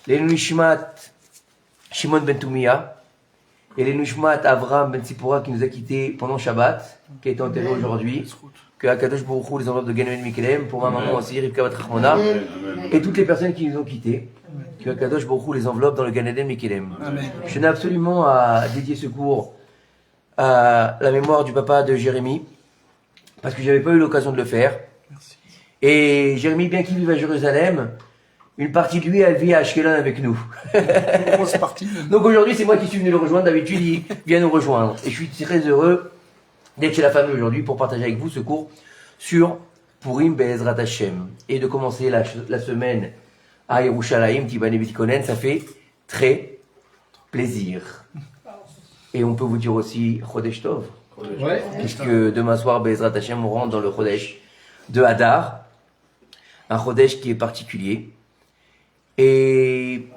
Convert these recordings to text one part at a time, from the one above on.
les Nishmat Shimon ben Toumia et les Nishmat Avram ben Tzipora qui nous a quittés pendant Shabbat, qui a été enterré aujourd'hui. Que Akadosh Baruch Hu les enveloppe de Gan Eden Mikelem, pour ma maman aussi, Rivka Bat Rachmona, et toutes les personnes qui nous ont quittés. Que Akadosh Baruch Hu les enveloppe dans le Gan Eden Mikelem. Je tenais absolument à dédier ce cours à la mémoire du papa de Jérémy, parce que j'avais pas eu l'occasion de le faire. Merci. Et Jérémy, bien qu'il vive à Jérusalem, une partie de lui, elle vit à Ashkelon avec nous. Grosse partie. Donc aujourd'hui, c'est moi qui suis venu le rejoindre. D'habitude, il vient nous rejoindre. Et je suis très heureux d'être chez la famille aujourd'hui pour partager avec vous ce cours sur Purim Be'ezrat Hashem. Et de commencer la semaine à Yerushalayim, Tibane Bitkonen, ça fait très plaisir. Et on peut vous dire aussi Chodesh Tov. Ouais. Puisque demain soir, Be'ezrat Hashem, on rentre dans le Chodesh de Hadar. Un Chodesh qui est particulier. Et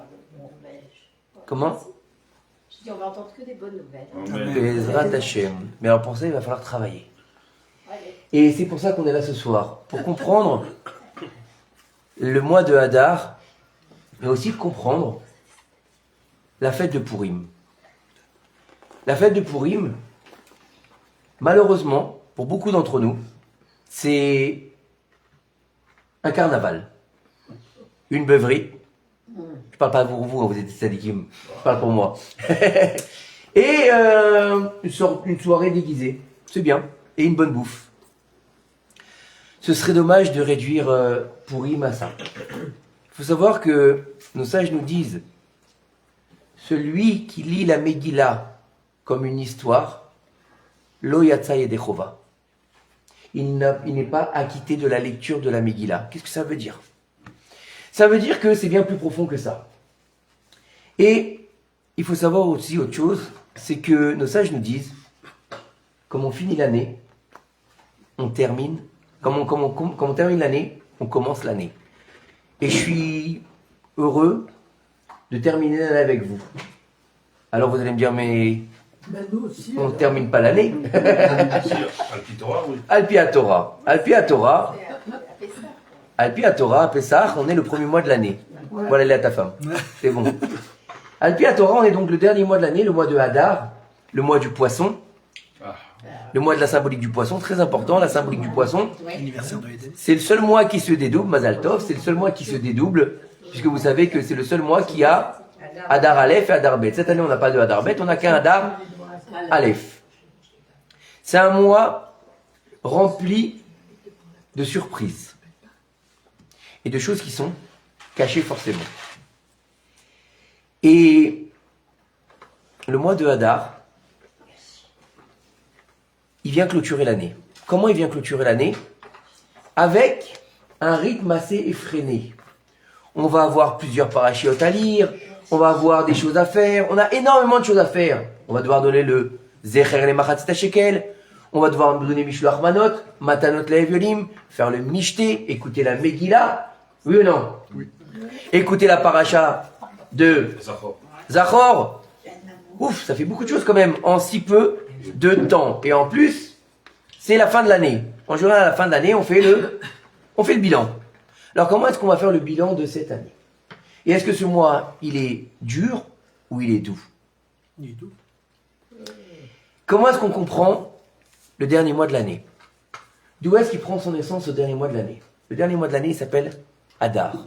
comment? Je dis, on va entendre que des bonnes nouvelles. Be'ezrat Hashem. Mais alors pour ça, il va falloir travailler. Et c'est pour ça qu'on est là ce soir. Pour comprendre le mois de Hadar, mais aussi comprendre la fête de Purim. La fête de Purim, malheureusement, pour beaucoup d'entre nous, c'est un carnaval. Une beuverie. Je parle pas pour vous, vous êtes sadikim. Je parle pour moi. Et une soirée déguisée. C'est bien. Et une bonne bouffe. Ce serait dommage de réduire Purim à ça. Il faut savoir que nos sages nous disent, celui qui lit la Megillah comme une histoire, lo yatsa yedechova. Il n'est pas acquitté de la lecture de la Megillah. Qu'est-ce que ça veut dire? Ça veut dire que c'est bien plus profond que ça. Et il faut savoir aussi autre chose, c'est que nos sages nous disent, comme on finit l'année, on termine. Comme on termine l'année, on commence l'année. Et je suis heureux de terminer l'année avec vous. Alors vous allez me dire, mais on ne termine pas l'année. Alpi à Torah. Alpi à Torah. Alpi à Torah, à Pessah, on est le premier mois de l'année. Voilà, elle est à ta femme. C'est bon. Alpi à Torah, on est donc le dernier mois de l'année, le mois de Hadar, le mois du poisson. Le mois de la symbolique du poisson, très important, la symbolique du poisson. C'est le seul mois qui se dédouble, Mazal Tov, c'est le seul mois qui se dédouble, puisque vous savez que c'est le seul mois qui a Hadar Aleph et Hadar Bet. Cette année, on n'a pas de Hadar Bet, on n'a qu'un Hadar Aleph. C'est un mois rempli de surprises et de choses qui sont cachées forcément. Et le mois de Hadar, il vient clôturer l'année. Comment il vient clôturer l'année? Avec un rythme assez effréné. On va avoir plusieurs parachiotes à lire, on va avoir des choses à faire, on a énormément de choses à faire. On va devoir donner le Zecher le Machatzit Shekel, on va devoir donner Mishloach Manot, Matanot Le'Eviolim, faire le Mishté, écouter la Megillah, oui ou non? Oui. Écouter la paracha de Zachor. Ouf, ça fait beaucoup de choses quand même, en si peu de temps. Et en plus, c'est la fin de l'année. En général, à la fin de l'année, on fait le bilan. Alors, comment est-ce qu'on va faire le bilan de cette année? Et est-ce que ce mois, il est dur ou il est doux? Il est doux. Comment est-ce qu'on comprend le dernier mois de l'année? D'où est-ce qu'il prend son essence au dernier mois de l'année? Le dernier mois de l'année, il s'appelle Hadar.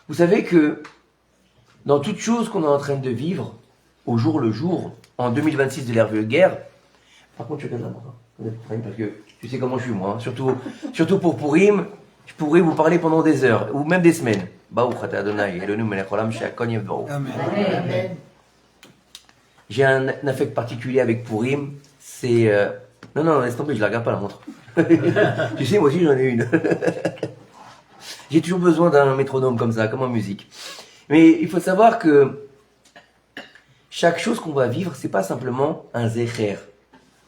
Vous savez que dans toute chose qu'on est en train de vivre, au jour le jour, en 2026 de l'ère de guerre, par contre, je regarde là, parce que tu sais comment je suis, moi. Hein. Surtout pour Purim, je pourrais vous parler pendant des heures, ou même des semaines. Amen. J'ai un affect particulier avec Purim, c'est... Non, laisse tomber, je la regarde pas la montre. Tu sais, moi aussi j'en ai une. J'ai toujours besoin d'un métronome comme ça, comme en musique. Mais il faut savoir que chaque chose qu'on va vivre, c'est pas simplement un zecher,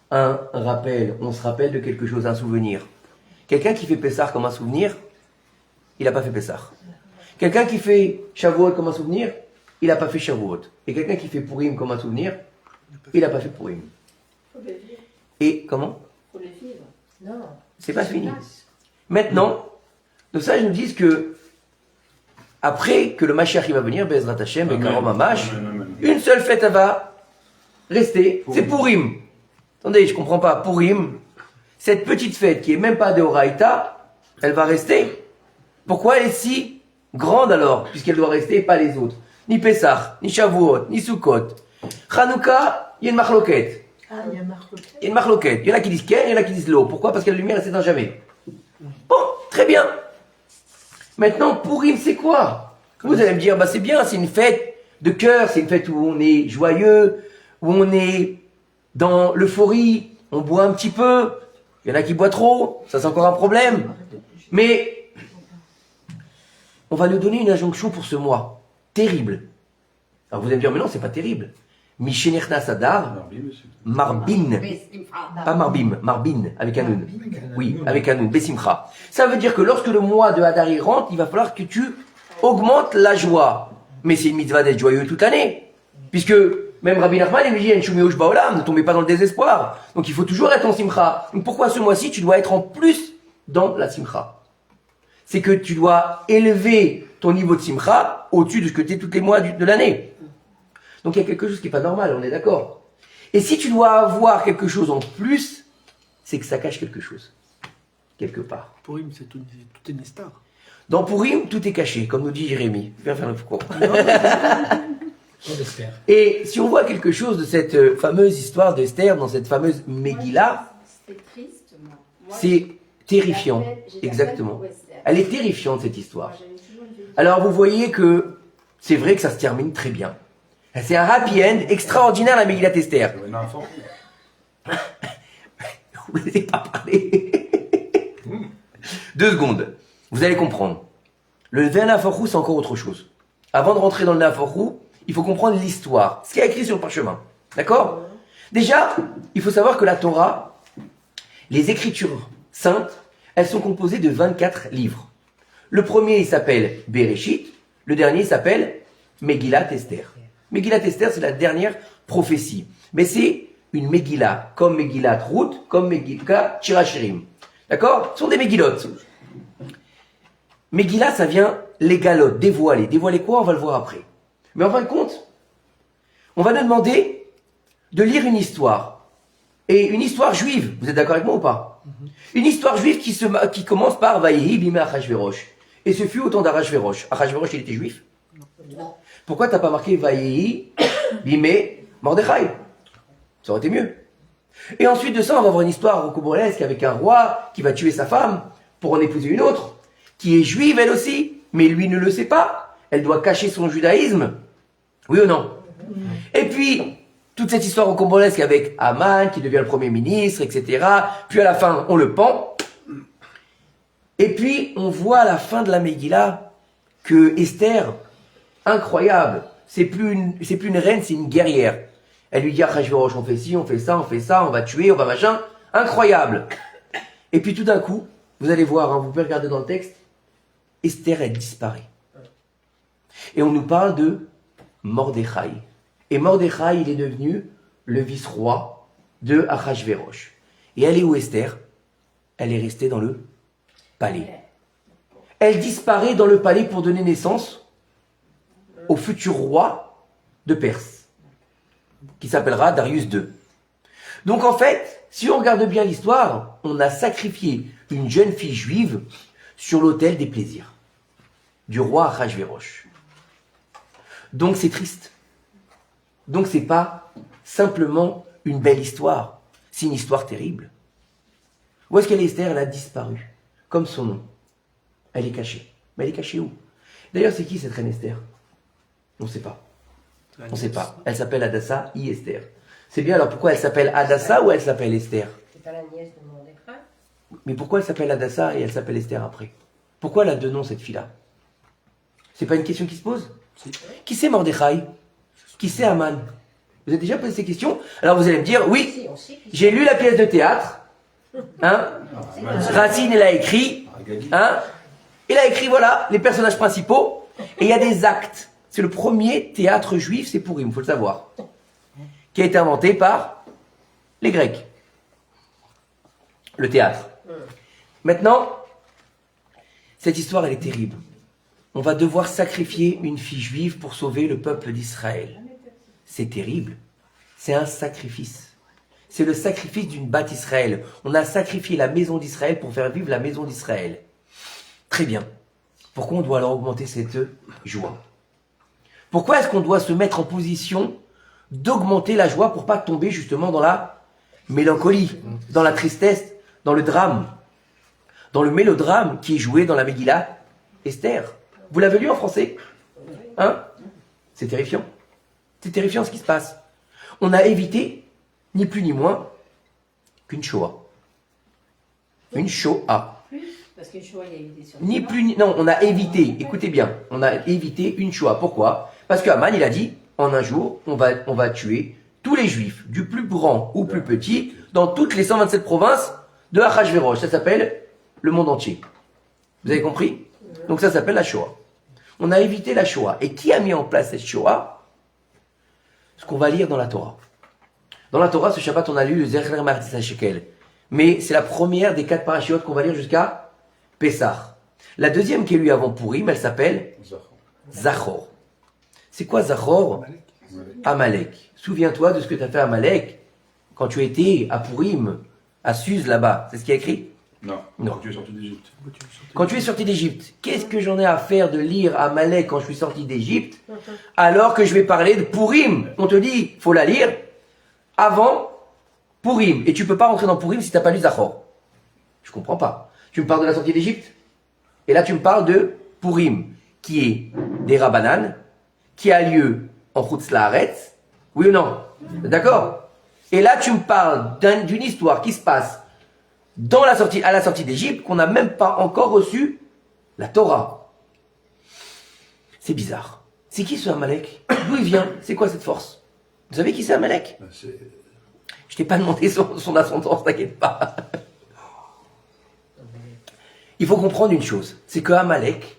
un rappel. On se rappelle de quelque chose, un souvenir. Quelqu'un qui fait Pessah comme un souvenir, il n'a pas fait Pessah. Quelqu'un qui fait Shavuot comme un souvenir, il n'a pas fait Shavuot. Et quelqu'un qui fait Purim comme un souvenir, il n'a pas fait Purim. Et comment? Faut les vivre. Non. C'est pas fini. Maintenant, nos sages nous disent que après que le Mashiach va venir, Bezrat Hashem, Bekarom Mamash, une seule fête elle va rester, c'est Purim. Attendez, je comprends pas, Purim, cette petite fête qui est même pas de Horaïta, elle va rester. Pourquoi elle est si grande alors, puisqu'elle doit rester et pas les autres? Ni Pessah, ni Shavuot, ni Sukkot. Chanukah, il y a une marloquette. Ah, il y a marloquette. Il y a une marloquette. Il y en a qui disent Ken, il y en a qui disent l'eau. Pourquoi? Parce que la lumière, elle s'éteint jamais. Bon, très bien. Maintenant, Purim, c'est quoi? Vous allez me dire, bah c'est bien, c'est une fête de cœur, c'est une fête où on est joyeux, où on est dans l'euphorie, on boit un petit peu. Il y en a qui boivent trop, ça c'est encore un problème. Mais on va nous donner une injonction pour ce mois. Terrible. Alors vous allez me dire, mais non, c'est pas terrible. Mishenechna Sadar, Marbin. Pas Marbim, Marbin, avec un nun. Oui, avec un nun, Besimcha. Ça veut dire que lorsque le mois de Hadar y rentre, il va falloir que tu augmentes la joie. Mais c'est une mitzvah d'être joyeux toute l'année. Puisque même Rabbi Nachman, il me dit, Enshumeush Baolam, ne tombez pas dans le désespoir. Donc il faut toujours être en simcha. Donc pourquoi ce mois-ci, tu dois être en plus dans la simcha? C'est que tu dois élever ton niveau de simcha au-dessus de ce que tu es tous les mois de l'année. Donc il y a quelque chose qui n'est pas normal, on est d'accord. Et si tu dois avoir quelque chose en plus, c'est que ça cache quelque chose. Quelque part. Purim, c'est tout est Nestar. Dans Purim, tout est caché, comme nous dit Jérémie. Viens faire le cours. Et si on voit quelque chose de cette fameuse histoire d'Esther, dans cette fameuse Megillah, C'était triste, moi. c'est terrifiant. Exactement. Elle est terrifiante, cette histoire. Alors vous voyez que c'est vrai que ça se termine très bien. C'est un happy end extraordinaire, la Megillat Esther. Vous ne laissez pas parler. 2 secondes. Vous allez comprendre. Le Nehaforou, c'est encore autre chose. Avant de rentrer dans le Nehaforou, il faut comprendre l'histoire. Ce qui est écrit sur le parchemin. D'accord? Déjà, il faut savoir que la Torah, les écritures saintes, elles sont composées de 24 livres. Le premier, il s'appelle Bereshit. Le dernier, il s'appelle Megillat Esther. Megillat Esther, c'est la dernière prophétie. Mais c'est une Megillah, comme Megillat Ruth, comme Megillat Shirachirim. D'accord? Ce sont des Megillot. Megillah, ça vient les galotes, dévoiler. Dévoiler quoi? On va le voir après. Mais en fin de compte, on va nous demander de lire une histoire. Et une histoire juive. Vous êtes d'accord avec moi ou pas? Une histoire juive qui commence par Vayehi bimé Achashverosh. Et ce fut au temps d'Achashverosh. Achashverosh, il était juif? Non. Pourquoi t'as pas marqué Vayehi bimé Mordechai? Ça aurait été mieux. Et ensuite de ça, on va avoir une histoire rocambolesque avec un roi qui va tuer sa femme pour en épouser une autre, qui est juive elle aussi, mais lui ne le sait pas. Elle doit cacher son judaïsme. Oui ou non? Et puis, toute cette histoire rocambolesque avec Haman qui devient le premier ministre, etc. Puis à la fin, on le pend. Et puis, on voit à la fin de la Megillah que Esther, incroyable, c'est plus une reine, c'est une guerrière. Elle lui dit à Achashverosh, on fait ci, on fait ça, on va tuer, on va machin. Incroyable. Et puis tout d'un coup, vous allez voir, hein, vous pouvez regarder dans le texte, Esther, elle disparaît. Et on nous parle de Mordechai. Et Mordechai, il est devenu le vice-roi de Achashverosh. Et elle est où, Esther? Elle est restée dans le palais. Elle disparaît dans le palais pour donner naissance au futur roi de Perse, qui s'appellera Darius II. Donc en fait, si on regarde bien l'histoire, on a sacrifié une jeune fille juive sur l'autel des plaisirs du roi Achashverosh. Donc c'est triste. Donc c'est pas simplement une belle histoire, c'est une histoire terrible. Où est-ce qu'elle est, Esther? Elle a disparu, comme son nom. Elle est cachée. Mais elle est cachée où? D'ailleurs, c'est qui cette reine Esther? On ne sait pas. On ne sait pas. Elle s'appelle Hadassa I Esther. C'est bien, alors pourquoi elle s'appelle Hadassa ou elle s'appelle Esther? C'est pas la nièce de Mordechai? Mais pourquoi elle s'appelle Hadassa et elle s'appelle Esther après? Pourquoi elle a 2 noms, cette fille-là? C'est pas une question qui se pose? Qui c'est Mordechai? Qui c'est Haman? Vous avez déjà posé ces questions? Alors vous allez me dire, oui, Si, on sait qui j'ai lu la pièce de théâtre. Hein? Racine, il a écrit. Hein? Il a écrit, voilà, les personnages principaux. Et il y a des actes. C'est le premier théâtre juif, c'est Purim, il faut le savoir. Qui a été inventé par les Grecs. Le théâtre. Maintenant, cette histoire, elle est terrible. on va devoir sacrifier une fille juive pour sauver le peuple d'Israël. C'est terrible. C'est un sacrifice. C'est le sacrifice d'une bâte Israël. On a sacrifié la maison d'Israël pour faire vivre la maison d'Israël. Très bien. Pourquoi on doit alors augmenter cette joie? Pourquoi est-ce qu'on doit se mettre en position d'augmenter la joie pour pas tomber justement dans la mélancolie, dans la tristesse, dans le drame, dans le mélodrame qui est joué dans la Megillah Esther? Vous l'avez lu en français? Hein? C'est terrifiant. C'est terrifiant ce qui se passe. On a évité, ni plus ni moins, qu'une Shoah. Une Shoah. Parce que Shoah, il y a eu des survivants. Ni plus ni... Non, on a évité, écoutez bien, on a évité une Shoah. Pourquoi? Parce que Haman, il a dit, en un jour, on va tuer tous les Juifs, du plus grand au plus petit, dans toutes les 127 provinces de Achashverosh. Ça s'appelle le monde entier. Vous avez compris? Donc ça s'appelle la Shoah. On a évité la Shoah. Et qui a mis en place cette Shoah? Ce qu'on va lire dans la Torah. Dans la Torah, ce Shabbat, on a lu le Zecher Martis Shekel. Mais c'est la première des 4 parachiotes qu'on va lire jusqu'à Pessah. La deuxième qui est lue avant Purim, elle s'appelle Zachor. C'est quoi Zachor? Amalek. Souviens-toi de ce que tu as fait à Amalek quand tu étais à Purim, à Suse là-bas. C'est ce qui est écrit? Non. Non. Tu es sorti d'Égypte. Quand tu es sorti d'Égypte, qu'est-ce que j'en ai à faire de lire Amalek quand je suis sorti d'Égypte, alors que je vais parler de Purim? On te dit, faut la lire avant Purim. Et tu peux pas rentrer dans Purim si tu n'as pas lu Zachor. Je comprends pas. Tu me parles de la sortie d'Égypte, et là tu me parles de Purim, qui est des Rabbanan, qui a lieu en Chutz La'aretz. Oui ou non? D'accord? Et là tu me parles d'une histoire qui se passe à la sortie d'Égypte, qu'on n'a même pas encore reçu la Torah. C'est bizarre. C'est qui ce Amalek? D'où il vient? C'est quoi cette force? Vous savez qui c'est Amalek? Je t'ai pas demandé son ascendance, t'inquiète pas. Il faut comprendre une chose, c'est que Amalek,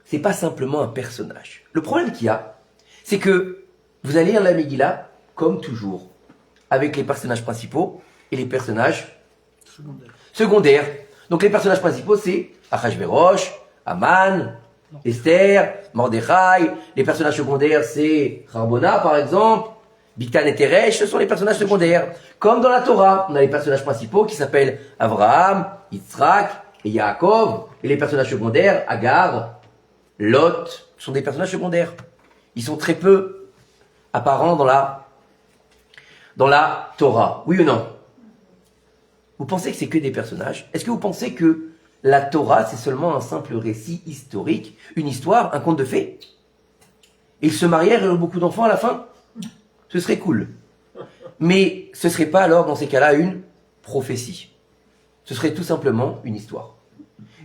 c'est pas simplement un personnage. Le problème qu'il y a, c'est que vous allez lire la Megillah, comme toujours, avec les personnages principaux et les personnages secondaires. Donc les personnages principaux, c'est Achashverosh, Haman, Esther, Mordechai. Les personnages secondaires, c'est Harbona, par exemple, Bigtan et Teresh, ce sont les personnages secondaires. Comme dans la Torah, on a les personnages principaux qui s'appellent Abraham, Yitzhak et Yaakov. Et les personnages secondaires, Agar, Lot, sont des personnages secondaires. Ils sont très peu apparents dans la Torah. Oui ou non? Vous pensez que c'est que des personnages? Est-ce que vous pensez que la Torah, c'est seulement un simple récit historique, une histoire, un conte de fées? Et ils se marièrent et eurent beaucoup d'enfants à la fin? Ce serait cool. Mais ce serait pas alors, dans ces cas-là, une prophétie. Ce serait tout simplement une histoire.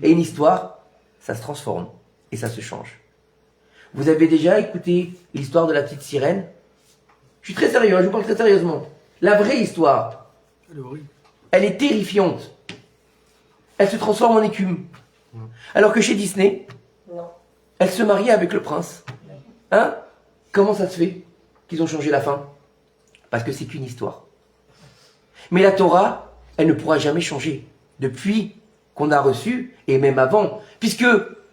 Et une histoire, ça se transforme et ça se change. Vous avez déjà écouté l'histoire de la petite sirène? Je suis très sérieux, je vous parle très sérieusement. La vraie histoire, Elle est horrible. elle est terrifiante. Elle se transforme en écume. Alors que chez Disney, Non. elle se marie avec le prince. Hein? Comment ça se fait qu'ils ont changé la fin? Parce que c'est qu'une histoire. Mais la Torah, elle ne pourra jamais changer. Depuis qu'on a reçu, et même avant, puisque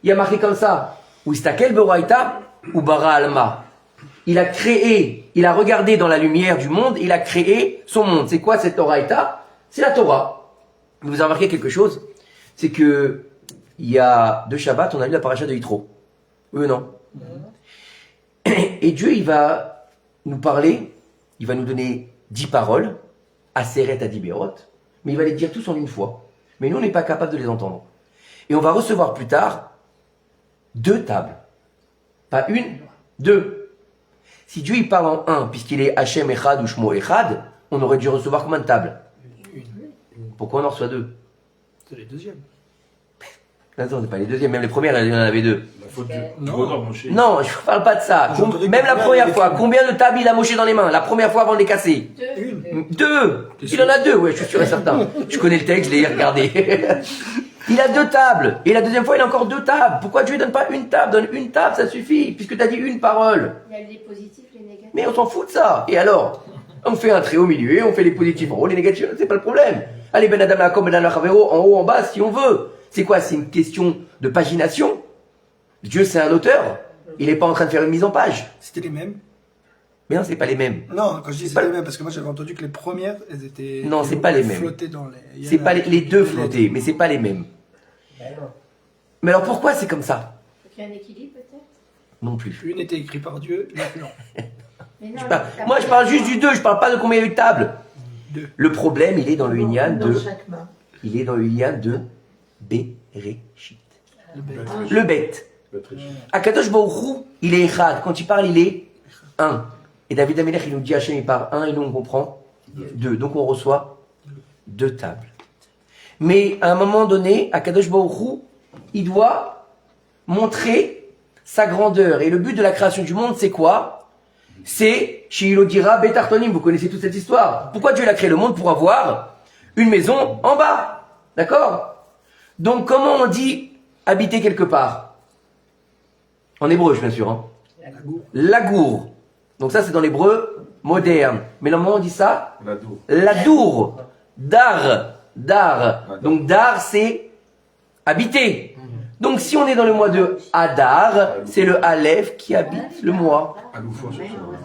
il y a marqué comme ça, Ouistakel Beraita ou Bara Alma. Il a créé, il a regardé dans la lumière du monde, il a créé son monde. C'est quoi cette Oraita? C'est la Torah. Vous avez remarqué quelque chose? C'est que il y a 2 Shabbats, on a lu la paracha de Yitro. Oui ou non? Et Dieu, il va nous parler, il va nous donner 10 paroles, Aseret Adiberot, mais il va les dire tous en une fois. Mais nous, on n'est pas capable de les entendre. Et on va recevoir plus tard 2 tables. Pas une, 2. Si Dieu il parle en 1, puisqu'il est Hachem Echad ou Shmo Echad, on aurait dû recevoir combien de tables? Pourquoi on en reçoit 2? C'est les deuxièmes. Attends, c'est pas les deuxièmes, même les premières, il y en avait 2. La faute du Non. bonheur, mon chéri. Non, je ne parle pas de ça. J'ai entendu Même la combien première il fois, fait combien de tables il a moché dans les mains? La première fois avant de les casser? 1. 2. T'es Il sûr? en a 2, ouais, je suis sûr et certain. Je connais le texte, je l'ai regardé. Il a 2 tables. Et la deuxième fois, il a encore 2 tables. Pourquoi Dieu ne donne pas une table? Donne une table, ça suffit. Puisque tu as dit une parole. Il y a les positifs, les négatifs. Mais on s'en fout de ça. Et alors? On fait un trait au milieu, on fait les positifs en haut, les négatifs, c'est pas le problème. Allez, Ben Adam Lakom, Ben Adam Chavero, en haut, en bas, si on veut. C'est quoi? C'est une question de pagination? Dieu, c'est un auteur. Il n'est pas en train de faire une mise en page. C'était les mêmes? Mais non, c'est pas les mêmes. Non, quand je dis pas- c'était les mêmes, parce que moi j'avais entendu que les premières, elles étaient. Non, c'est pas les elles mêmes. flottaient dans les. il y en C'est a- pas les deux flottés, mais c'est pas les mêmes. Mais alors pourquoi c'est comme ça? Faut qu'il y ait un équilibre peut-être. Non plus. Une était écrite par Dieu, l'autre non. Mais non, Moi, je parle juste du 2, je parle pas de combien il y a eu de tables. Deux. Le problème, il est dans le Inyan Dans de. chaque main. Il est dans le Inyan de Bereshit. Le bête. Le bête. Akadosh Baruch Hu, il est Echad. Quand il parle, il est 1. Et David Amelech, il nous dit Hachem, il parle 1 et nous on comprend 2. Donc on reçoit 2 tables. Mais à un moment donné, Akadosh Baruch Hu, il doit montrer sa grandeur. Et le but de la création du monde, c'est quoi? C'est Shilodira Betartonim. Vous connaissez toute cette histoire. Pourquoi Dieu a créé le monde? Pour avoir une maison en bas. D'accord? Donc comment on dit habiter quelque part? En hébreu, bien sûr. Hein. Lagour. Donc ça, c'est dans l'hébreu moderne. Mais normalement, on dit ça Ladour. Dar. Dar. Donc dar, c'est habiter. Donc si on est dans le mois de Hadar, c'est le Aleph qui habite le mois.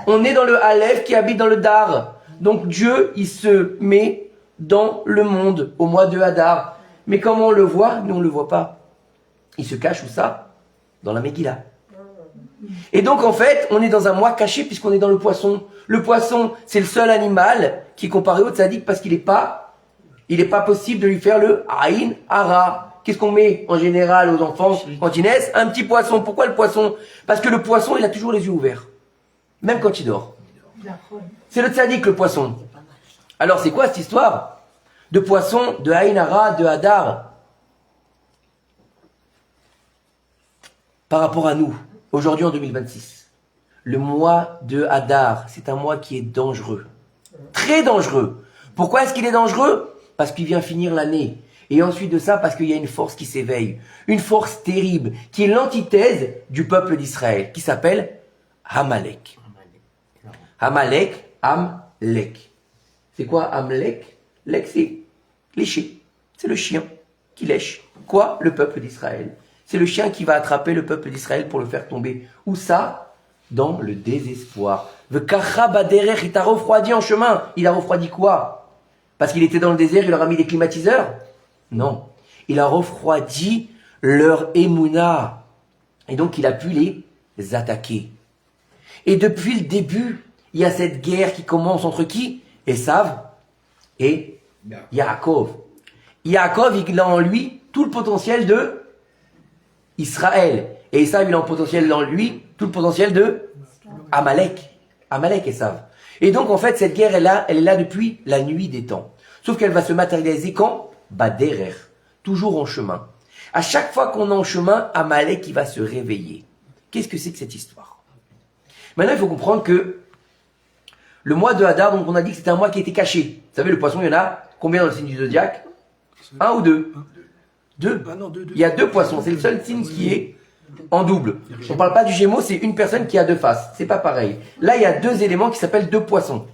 On est dans le Aleph qui habite dans le Dar. Donc Dieu, il se met dans le monde au mois de Hadar. Mais comment on le voit? Nous, on ne le voit pas. Il se cache où ça? Dans la Megillah. Et donc, en fait, on est dans un mois caché puisqu'on est dans le poisson. Le poisson, c'est le seul animal qui est comparé au tzaddik parce qu'il n'est pas possible de lui faire le Aïn Hara. Qu'est-ce qu'on met en général aux enfants quand ils naissent? Un petit poisson. Pourquoi le poisson? Parce que le poisson, il a toujours les yeux ouverts. Même quand il dort. C'est le tzaddik, le poisson. Alors, c'est quoi cette histoire de poisson, de Aïn Hara, de Hadar? Par rapport à nous, aujourd'hui en 2026, le mois de Hadar, c'est un mois qui est dangereux. Très dangereux. Pourquoi est-ce qu'il est dangereux? Parce qu'il vient finir l'année. Et ensuite de ça, parce qu'il y a une force qui s'éveille. Une force terrible, qui est l'antithèse du peuple d'Israël, qui s'appelle Amalek. Amalek, Amlek. C'est quoi Amlek? Lek, c'est lécher. C'est le chien qui lèche. Quoi? Le peuple d'Israël. C'est le chien qui va attraper le peuple d'Israël pour le faire tomber. Où ça? Dans le désespoir. Le kacha baderech, il t'a refroidi en chemin. Il a refroidi quoi? Parce qu'il était dans le désert, il leur a mis des climatiseurs? Non. Il a refroidi leur émouna. Et donc il a pu les attaquer. Et depuis le début, il y a cette guerre qui commence entre qui? Esav et Yaakov. Yaakov, il a en lui tout le potentiel de Israël. Et Esav, il a en potentiel dans lui tout le potentiel de Amalek. Amalek, Esav. Et donc, en fait, cette guerre, elle est là depuis la nuit des temps. Sauf qu'elle va se matérialiser quand? Baderer. Toujours en chemin. À chaque fois qu'on est en chemin, Amalek, il va se réveiller. Qu'est-ce que c'est que cette histoire? Maintenant, il faut comprendre que le mois de Hadar, donc on a dit que c'était un mois qui était caché. Vous savez, le poisson, il y en a combien dans le signe du zodiaque? 1 ou 2? 2. Ah non, deux. Il y a 2 poissons. C'est le seul signe qui est en double. On ne parle pas du Gémeaux, c'est une personne qui a 2 faces. C'est pas pareil. Là, il y a 2 éléments qui s'appellent 2 poissons.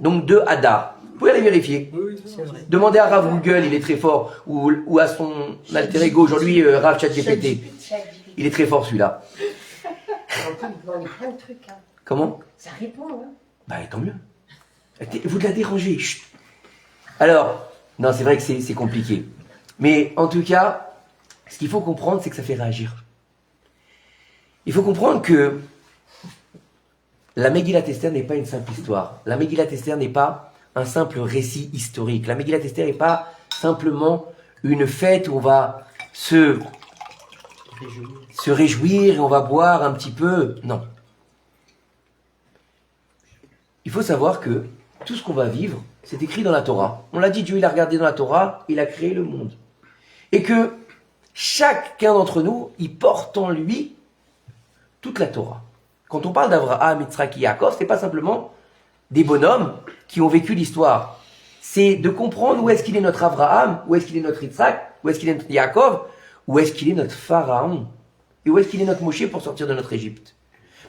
Donc 2 Hadar. Vous pouvez aller vérifier. C'est vrai. Demandez à Rav Google, il est très fort. Ou à son alter ego aujourd'hui, Rav ChatGPT. Il est très fort celui-là. On peut demander plein de trucs. Hein. Comment? Ça répond. Hein. Bah tant mieux. Vous la dérangez. Chut. Alors, non, c'est vrai que c'est compliqué. Mais en tout cas, ce qu'il faut comprendre, c'est que ça fait réagir. Il faut comprendre que la Megillat Esther n'est pas une simple histoire. La Megillat Esther n'est pas un simple récit historique. La Megillat Esther n'est pas simplement une fête où on va se réjouir et on va boire un petit peu. Non. Il faut savoir que tout ce qu'on va vivre, c'est écrit dans la Torah. On l'a dit, Dieu il a regardé dans la Torah, il a créé le monde. Et que chacun d'entre nous, il porte en lui toute la Torah. Quand on parle d'Abraham, Yitzhak et Yaakov, c'est pas simplement des bonhommes qui ont vécu l'histoire. C'est de comprendre où est-ce qu'il est notre Abraham, où est-ce qu'il est notre Yitzhak, où est-ce qu'il est notre Yaakov, où est-ce qu'il est notre Pharaon, et où est-ce qu'il est notre Moshe pour sortir de notre Égypte.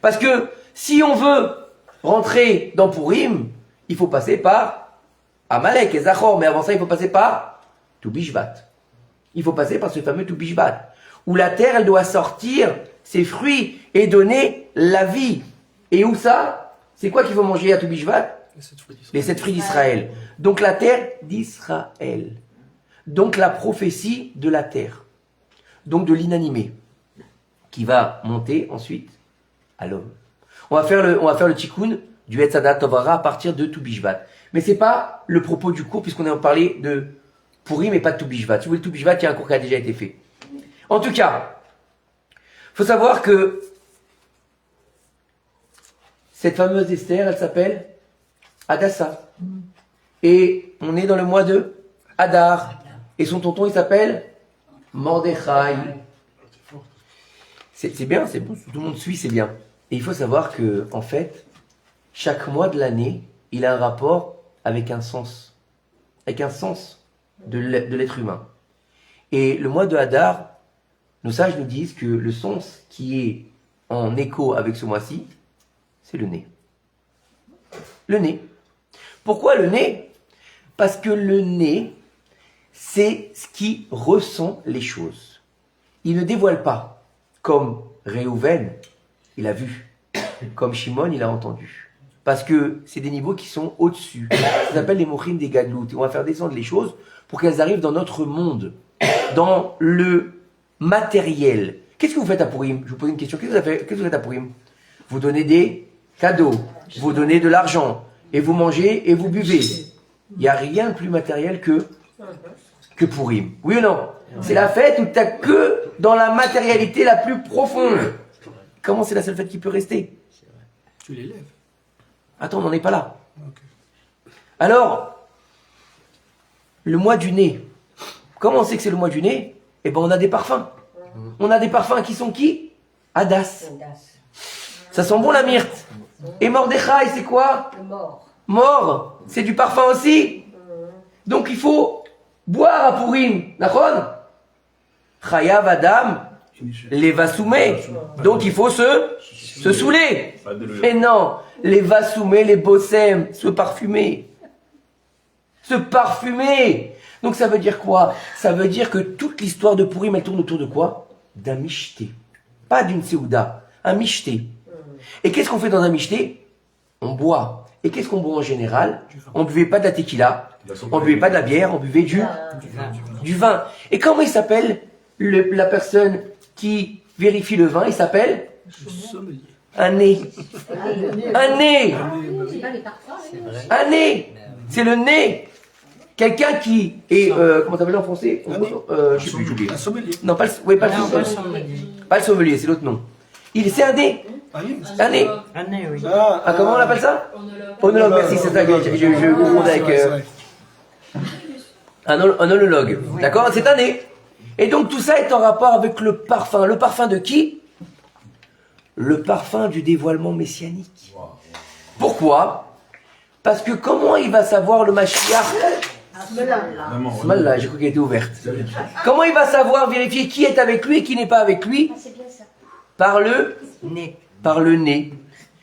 Parce que si on veut rentrer dans Purim, il faut passer par Amalek et Zachor, mais avant ça, il faut passer par Toubishvat. Il faut passer par ce fameux Toubishvat, où la terre, elle doit sortir ses fruits et donner la vie. Et où ça? C'est quoi qu'il faut manger à Tou Bishvat? Les 7 fruits d'Israël. Donc la terre d'Israël. Donc la prophétie de la terre. Donc de l'inanimé. Qui va monter ensuite à l'homme. On va faire le tikkun du Etzadat Tovara à partir de Tou Bishvat. Mais c'est pas le propos du cours puisqu'on a parlé de Purim et pas de Tou Bishvat. Si vous voulez Tou Bishvat, il y a un cours qui a déjà été fait. En tout cas, faut savoir que cette fameuse Esther, elle s'appelle Hadassah. Et on est dans le mois de Hadar. Et son tonton, il s'appelle Mordechai. C'est bien, c'est bon, tout le monde suit, c'est bien. Et il faut savoir que, en fait, chaque mois de l'année, il a un rapport avec un sens de l'être humain. Et le mois de Hadar, nos sages nous disent que le sens qui est en écho avec ce mois-ci, c'est le nez. Le nez. Pourquoi le nez? Parce que le nez, c'est ce qui ressent les choses. Il ne dévoile pas, comme Réhouven, il a vu, comme Shimon, il a entendu. Parce que c'est des niveaux qui sont au-dessus. Ça s'appelle les mochim des gadlout. Et on va faire descendre les choses pour qu'elles arrivent dans notre monde, dans le matériel. Qu'est-ce que vous faites à Purim? Je vous pose une question. Qu'est-ce que vous faites à Purim? Vous donnez des cadeaux, vous donnez de l'argent, et vous mangez et vous buvez. Il n'y a rien de plus matériel que Purim. Oui ou non? C'est la fête où tu n'as que dans la matérialité la plus profonde. Comment c'est la seule fête qui peut rester? Tu l'élèves. Attends, on n'en est pas là. Okay. Alors, le mois du nez. Comment on sait que c'est le mois du nez? Eh bien, on a des parfums. On a des parfums qui sont qui? Hadas. Ça sent bon la myrte. Et Mordechai, c'est quoi? Le mort. Mort. C'est du parfum aussi. Donc il faut boire à Purim. D'accord? Chayav Adam, les vasoumés. Donc il faut se saouler. Mais non, les vasoumés, les bossem, se parfumer. Se parfumer. Donc ça veut dire quoi? Ça veut dire que toute l'histoire de Purim, elle tourne autour de quoi? D'un michté. Pas d'une séouda, un michté. Et qu'est-ce qu'on fait dans un michté? On boit. Et qu'est-ce qu'on boit en général? On buvait pas de la tequila, on buvait pas de la bière, on buvait du vin. Et comment il s'appelle la personne qui vérifie le vin? Il s'appelle Sommelier. un nez. Un nez. C'est pas les parfums, les Un nez. C'est le nez. Quelqu'un qui est, comment t'appelles en français? Je sais plus, j'ai oublié. Un sommelier. Non, pas le sommelier. Pas le sommelier, c'est l'autre nom. C'est un nez. Ah oui. Un nez. Un nez, oui. Ah, comment on appelle ça? Onologue. Onologue, merci, c'est ça que je confonds avec un onologue. D'accord? C'est un nez. Et donc tout ça est en rapport avec le parfum. Le parfum de qui? Le parfum du dévoilement messianique. Pourquoi? Parce que comment il va savoir le Mashiach? Là, j'ai cru qu'elle était ouverte. Comment il va savoir vérifier qui est avec lui et qui n'est pas avec lui? C'est bien ça. Par le Nez. Par le nez.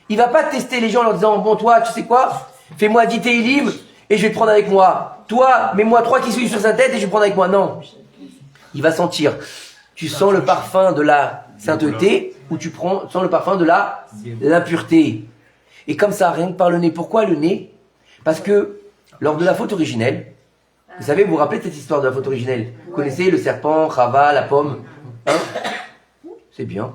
Il va pas tester les gens en leur disant, bon toi, tu sais quoi? Fais-moi 10 télim et je vais te prendre avec moi. Toi, mets-moi 3 qui suivent sur sa tête et je vais te prendre avec moi. Non. Il va sentir. Tu sens le parfum de la sainteté ou tu sens le parfum de l'impureté. Et comme ça, rien que par le nez. Pourquoi le nez? Parce que lors de la faute originelle, vous savez, vous vous rappelez de cette histoire de la faute originelle? Vous connaissez le serpent, Chava, la pomme? Hein? C'est bien.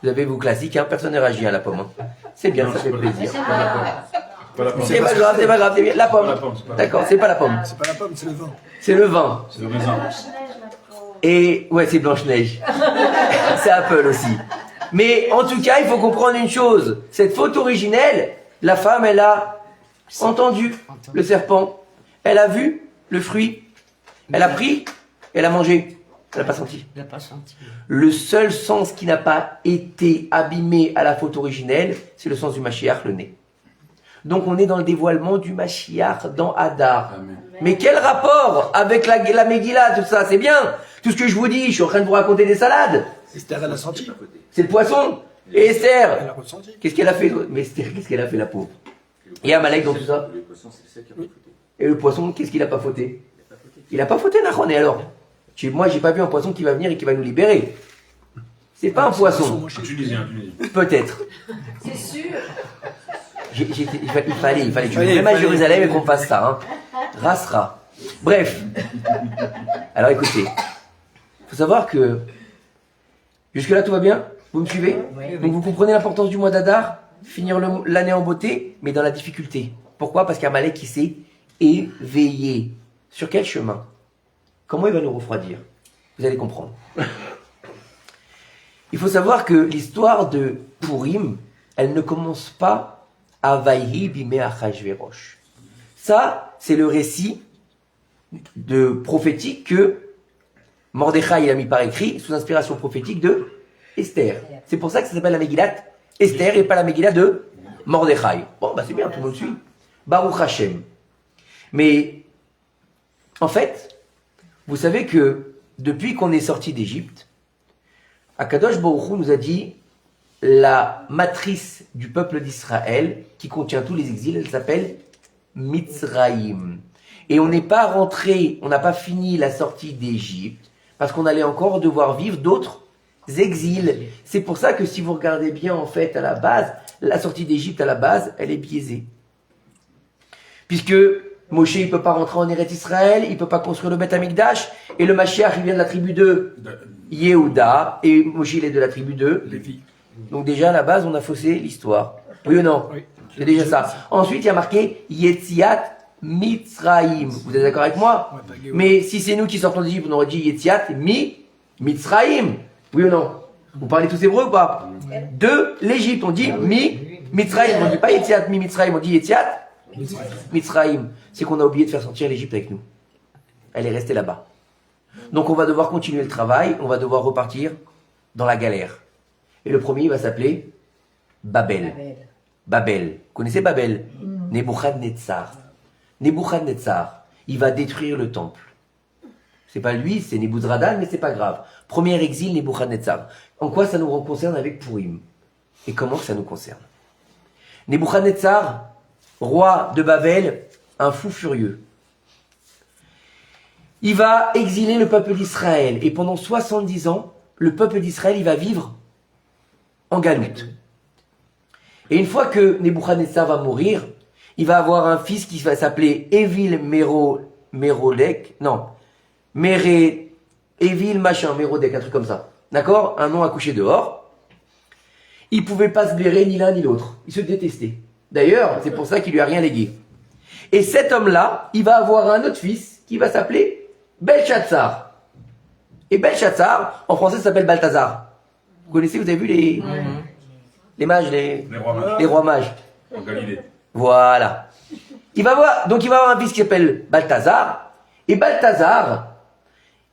Vous avez vos classiques, hein? Personne ne réagit à la pomme. Hein? C'est bien, ça fait plaisir. C'est pas grave, c'est bien. La pomme. D'accord, c'est pas la pomme. C'est pas la pomme, c'est le vin. C'est le vin. C'est le raisin. Et ouais, c'est Blanche-Neige. C'est Apple aussi. Mais en tout cas, il faut comprendre une chose. Cette faute originelle, la femme, elle a entendu le serpent. Elle a vu le fruit. Elle a pris, elle a mangé. Elle n'a pas senti. Il n'a pas senti. Le seul sens qui n'a pas été abîmé à la faute originelle, c'est le sens du Mashiach, le nez. Donc on est dans le dévoilement du Mashiach dans Hadar. Amen. Mais quel rapport avec la Megillah, tout ça? C'est bien. Tout ce que je vous dis, je suis en train de vous raconter des salades. Esther, elle a senti. C'est le poisson. Et Elle Esther, a ressenti. qu'est-ce qu'elle a fait? Mais Esther, qu'est-ce qu'elle a fait, la pauvre? Il y a Amalek dans tout ça. Les poissons, c'est le sel qui a fauté. Et le poisson, qu'est-ce qu'il n'a pas fauté? Il n'a pas fauté, Nahon. Et alors? Moi, j'ai pas vu un poisson qui va venir et qui va nous libérer. C'est pas un poisson. Tunisien. Peut-être. C'est sûr. Il fallait que je vienne à Jérusalem et qu'on fasse ça. Hein. Rasra. Bref. Alors écoutez. Il faut savoir que jusque-là tout va bien. Vous me suivez? Donc vous comprenez l'importance du mois d'Adar? Finir l'année en beauté, mais dans la difficulté. Pourquoi? Parce qu'Amalek qui s'est éveillé. Sur quel chemin? Comment il va nous refroidir? Vous allez comprendre. Il faut savoir que l'histoire de Purim, elle ne commence pas à Vayhi bimé Achashverosh. Ça, c'est le récit de prophétique que Mordechai a mis par écrit sous inspiration prophétique de Esther. C'est pour ça que ça s'appelle la Megillat Esther et pas la Megillat de Mordechai. Bon, bah c'est bien, tout le monde suit. Baruch Hashem. Mais, en fait, vous savez que depuis qu'on est sorti d'Égypte, Akadosh Baruch Hu nous a dit la matrice du peuple d'Israël, qui contient tous les exils, elle s'appelle Mitzraïm. Et on n'est pas rentré, on n'a pas fini la sortie d'Égypte, parce qu'on allait encore devoir vivre d'autres exils. C'est pour ça que si vous regardez bien, en fait, à la base, la sortie d'Égypte, à la base, elle est biaisée. Puisque Moshe, il ne peut pas rentrer en Eretz Israël, il ne peut pas construire le Beth Amikdash, et le Mashiach, il vient de la tribu de Yehuda, et Moshe, il est de la tribu de Lévi. Donc déjà, à la base, on a faussé l'histoire. Oui ou non? Oui. C'est déjà ça. Ensuite, il y a marqué Yetziat Mitzraïm. Vous êtes d'accord avec moi? Ouais, pas Géo. Mais si c'est nous qui sortons d'Égypte, on aurait dit Yetziat Mitzraïm. Oui ou non? Vous parlez tous hébreux ou pas? De l'Égypte, on dit Mitzraïm. On ne dit pas Yetziat Mitzraïm, on dit Yetziat Mitzraïm. C'est qu'on a oublié de faire sortir l'Égypte avec nous. Elle est restée là-bas. Donc on va devoir continuer le travail, on va devoir repartir dans la galère. Et le premier, il va s'appeler Babel. Babel. Vous connaissez Babel? Nebuchadnezzar. Nebuchadnezzar, il va détruire le temple. C'est pas lui, c'est Nebuzradan, mais c'est pas grave. Premier exil, Nebuchadnezzar. En quoi ça nous concerne avec Purim? Et comment ça nous concerne? Nebuchadnezzar, roi de Babel, un fou furieux. Il va exiler le peuple d'Israël. Et pendant 70 ans, le peuple d'Israël, il va vivre en galoute. Et une fois que Nebuchadnezzar va mourir, il va avoir un fils qui va s'appeler Evil Merodech, non, Evil machin, Merodech, un truc comme ça. D'accord? Un nom à coucher dehors. Il pouvait pas se blairer ni l'un ni l'autre. Ils se détestaient. D'ailleurs, c'est pour ça qu'il lui a rien légué. Et cet homme-là, il va avoir un autre fils qui va s'appeler Belshazzar. Et Belshazzar, en français, ça s'appelle Balthazar. Vous connaissez, vous avez vu les mages, les rois mages. En Galilée. Voilà. Il va avoir un fils qui s'appelle Balthazar. Et Balthazar,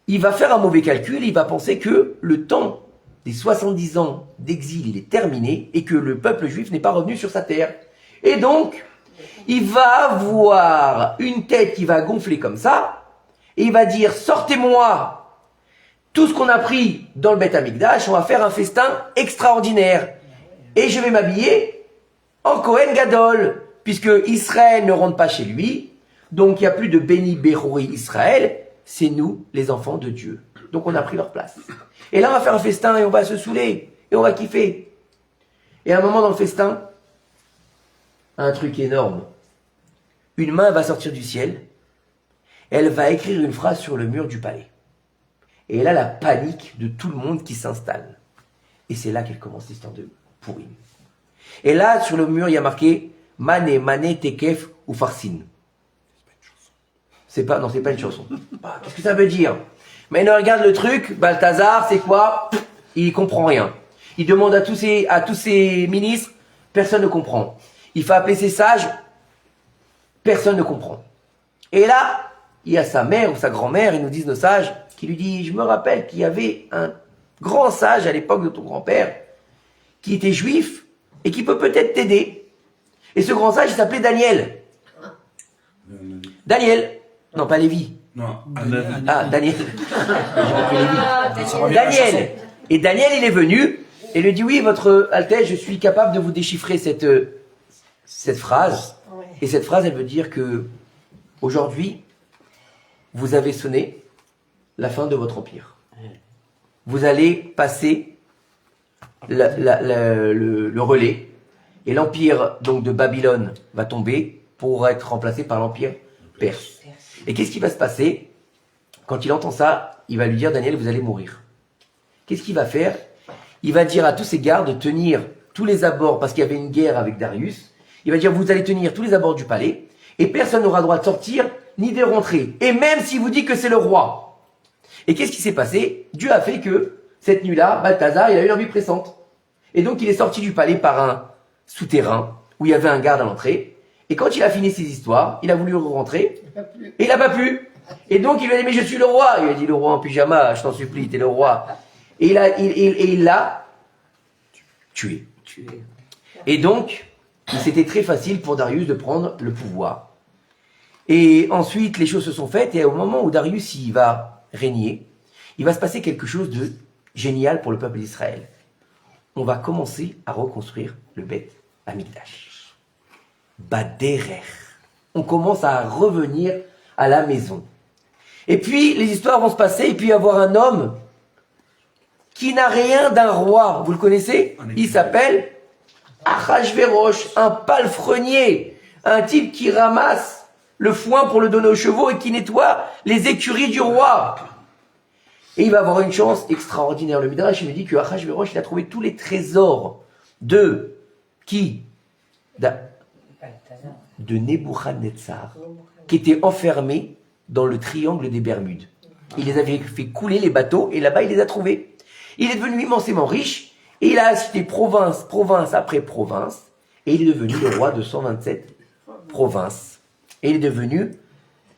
il va faire un mauvais calcul. Il va penser que le temps des 70 ans d'exil, il est terminé et que le peuple juif n'est pas revenu sur sa terre. Et donc, il va avoir une tête qui va gonfler comme ça. Et il va dire, sortez-moi tout ce qu'on a pris dans le Beth Amikdash, on va faire un festin extraordinaire. Et je vais m'habiller en Kohen Gadol, puisque Israël ne rentre pas chez lui, donc il n'y a plus de Béni Bérouri Israël, c'est nous, les enfants de Dieu. Donc on a pris leur place. Et là on va faire un festin et on va se saouler, et on va kiffer. Et à un moment dans le festin, un truc énorme. Une main va sortir du ciel, elle va écrire une phrase sur le mur du palais. Et là, la panique de tout le monde qui s'installe. Et c'est là qu'elle commence l'histoire de Purim. Et là, sur le mur, il y a marqué Mané, Mané, Tekef ou Farsin. C'est pas une chanson. Qu'est-ce que ça veut dire? Mais il regarde le truc, Balthazar, c'est quoi? Il comprend rien. Il demande à tous ses ministres, personne ne comprend. Il fait appeler ses sages, personne ne comprend. Et là, il y a sa mère ou sa grand-mère, ils nous disent nos sages, qui lui dit, je me rappelle qu'il y avait un grand sage à l'époque de ton grand-père, qui était juif, et qui peut peut-être t'aider. Et ce grand sage, il s'appelait Daniel. Daniel. Non, pas Lévi. Non, Daniel. Daniel. Et Daniel, il est venu, et lui dit, oui, votre Altesse, je suis capable de vous déchiffrer cette phrase. Et cette phrase, elle veut dire que, aujourd'hui, vous avez sonné la fin de votre empire. Vous allez passer le relais. Et l'empire donc de Babylone va tomber pour être remplacé par l'empire perse. Et qu'est-ce qui va se passer? Quand il entend ça, il va lui dire, Daniel, vous allez mourir. Qu'est-ce qu'il va faire? Il va dire à tous ses gardes de tenir tous les abords, parce qu'il y avait une guerre avec Darius. Il va dire, vous allez tenir tous les abords du palais, et personne n'aura droit de sortir, ni de rentrer. Et même s'il vous dit que c'est le roi. Et qu'est-ce qui s'est passé? Dieu a fait que, cette nuit-là, Balthazar, il a eu l'envie pressante. Et donc, il est sorti du palais par un souterrain, où il y avait un garde à l'entrée. Et quand il a fini ses histoires, il a voulu rentrer, et il n'a pas pu. Et donc, il lui a dit, mais je suis le roi. Il a dit, le roi en pyjama, je t'en supplie, t'es le roi. Et il l'a tué. Et donc, c'était très facile pour Darius de prendre le pouvoir. Et ensuite, les choses se sont faites, et au moment où Darius il va régner, il va se passer quelque chose de génial pour le peuple d'Israël. On va commencer à reconstruire le Beth Amikdash. Baderer. On commence à revenir à la maison. Et puis, les histoires vont se passer, et puis il va y avoir un homme qui n'a rien d'un roi. Vous le connaissez? Il s'appelle Achashverosh, un palefrenier, un type qui ramasse le foin pour le donner aux chevaux et qui nettoie les écuries du roi. Et il va avoir une chance extraordinaire. Le Midrash me dit que Achashverosh, il a trouvé tous les trésors de qui? De Nebuchadnezzar, qui était enfermé dans le triangle des Bermudes. Il les avait fait couler les bateaux et là-bas il les a trouvés. Il est devenu immensément riche et il a acheté province après province et il est devenu le roi de 127 provinces. Et il est devenu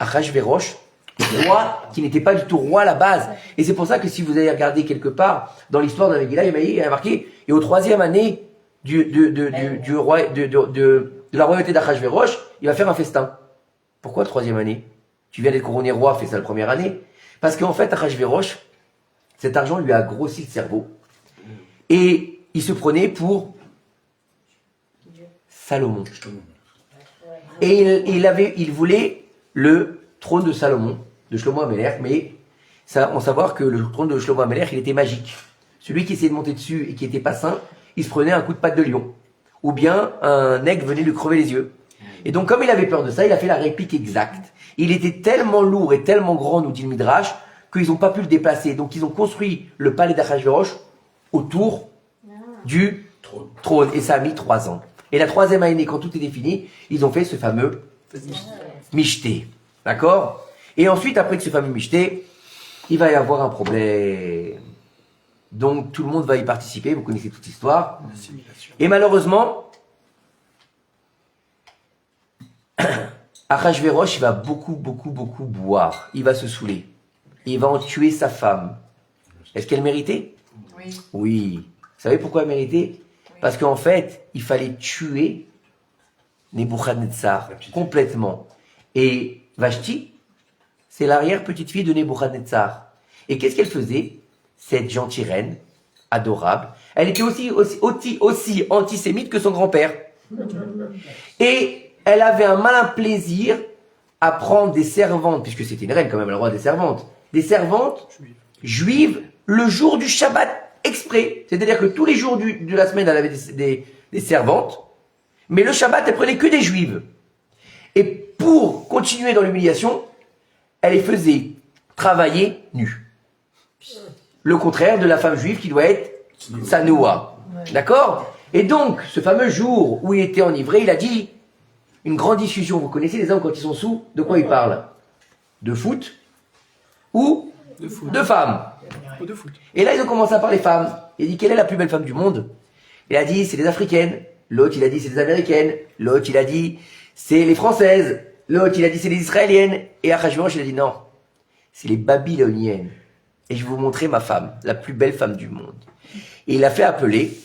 Achashverosh, roi qui n'était pas du tout roi à la base. Et c'est pour ça que si vous allez regarder quelque part dans l'histoire de la Megillah, il y a marqué, et au 3e année de la royauté d'Achashverosh, il va faire un festin. Pourquoi 3e année? Tu viens d'être couronné roi, fais ça la première année. Parce qu'en fait, Achashverosh, cet argent lui a grossi le cerveau. Et il se prenait pour Salomon. Et il voulait le trône de Salomon, de Shlomo HaMelech, mais ça, on savoir que le trône de Shlomo HaMelech, il était magique. Celui qui essayait de monter dessus et qui n'était pas saint, il se prenait un coup de patte de lion. Ou bien un aigle venait lui crever les yeux. Et donc, comme il avait peur de ça, il a fait la réplique exacte. Il était tellement lourd et tellement grand, nous dit le Midrash, qu'ils n'ont pas pu le déplacer. Donc, ils ont construit le palais d'Achashverosh autour du trône. Et ça a mis 3 ans. Et la 3e année, quand tout était fini, ils ont fait ce fameux Michté. D'accord? Et ensuite, après ce fameux Michté, il va y avoir un problème. Donc, tout le monde va y participer. Vous connaissez toute l'histoire. Et malheureusement, Achashverosh, il va beaucoup boire. Il va se saouler. Il va en tuer sa femme. Est-ce qu'elle méritait? Oui. Oui. Vous savez pourquoi elle méritait? Parce qu'en fait, il fallait tuer Nebuchadnezzar complètement. Et Vashti, c'est l'arrière-petite-fille de Nebuchadnezzar. Et qu'est-ce qu'elle faisait? Cette gentille reine, adorable, elle était aussi antisémite que son grand-père. Et elle avait un malin plaisir à prendre des servantes, puisque c'était une reine quand même, elle a le droit des servantes juives le jour du Shabbat exprès. C'est-à-dire que tous les jours de la semaine, elle avait des servantes, mais le Shabbat, elle prenait que des juives. Et pour continuer dans l'humiliation, elle les faisait travailler nues. Le contraire de la femme juive qui doit être Sanoua. D'accord? Et donc, ce fameux jour où il était enivré, il a dit une grande discussion. Vous connaissez les hommes quand ils sont sous, de quoi ils parlent? De foot ou de femmes. Ou de foot. Et là, ils ont commencé à parler femmes. Il a dit, quelle est la plus belle femme du monde? Il a dit, c'est les Africaines. L'autre, il a dit, c'est les Américaines. L'autre, il a dit, c'est les Françaises. L'autre, il a dit, c'est les Israéliennes. Et Achashverosh, il a dit, non, c'est les Babyloniennes. Et je vais vous montrer ma femme, la plus belle femme du monde. Et il l'a fait appeler.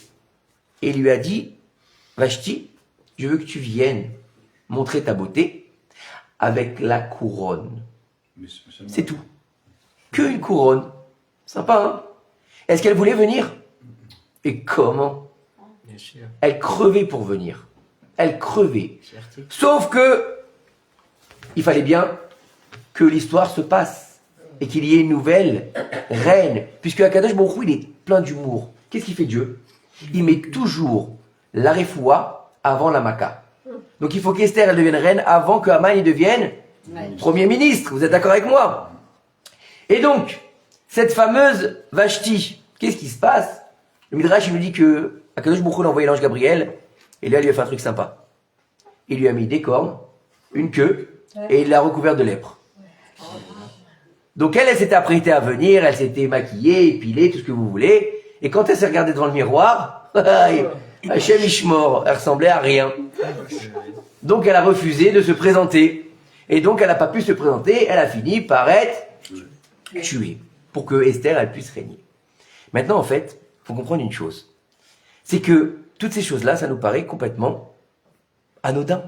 Et il lui a dit, Vashti, je veux que tu viennes montrer ta beauté avec la couronne. C'est tout. Que une couronne. Sympa, hein? Est-ce qu'elle voulait venir? Et comment? Bien sûr. Elle crevait pour venir. Elle crevait. Sauf que il fallait bien que l'histoire se passe et qu'il y ait une nouvelle reine. Puisque Akadosh Baruch Hu, il est plein d'humour. Qu'est-ce qu'il fait Dieu? il met toujours la refoua avant la Maca. Donc il faut qu'Esther elle devienne reine avant que Haman il devienne Premier ministre. Vous êtes d'accord avec moi? Et donc, cette fameuse Vashti, qu'est-ce qui se passe? Le Midrash il nous dit que Akadosh Baruch Hu a envoyé l'ange Gabriel et là il lui a fait un truc sympa. Il lui a mis des cornes, une queue et il l'a recouvert de lèpre. Donc elle s'était apprêtée à venir, elle s'était maquillée, épilée, tout ce que vous voulez. Et quand elle s'est regardée devant le miroir, Hachem Ishmor, elle ressemblait à rien. Donc elle a refusé de se présenter. Et donc elle n'a pas pu se présenter, elle a fini par être tuée. Pour que Esther, elle puisse régner. Maintenant, en fait, il faut comprendre une chose. C'est que toutes ces choses-là, ça nous paraît complètement anodin.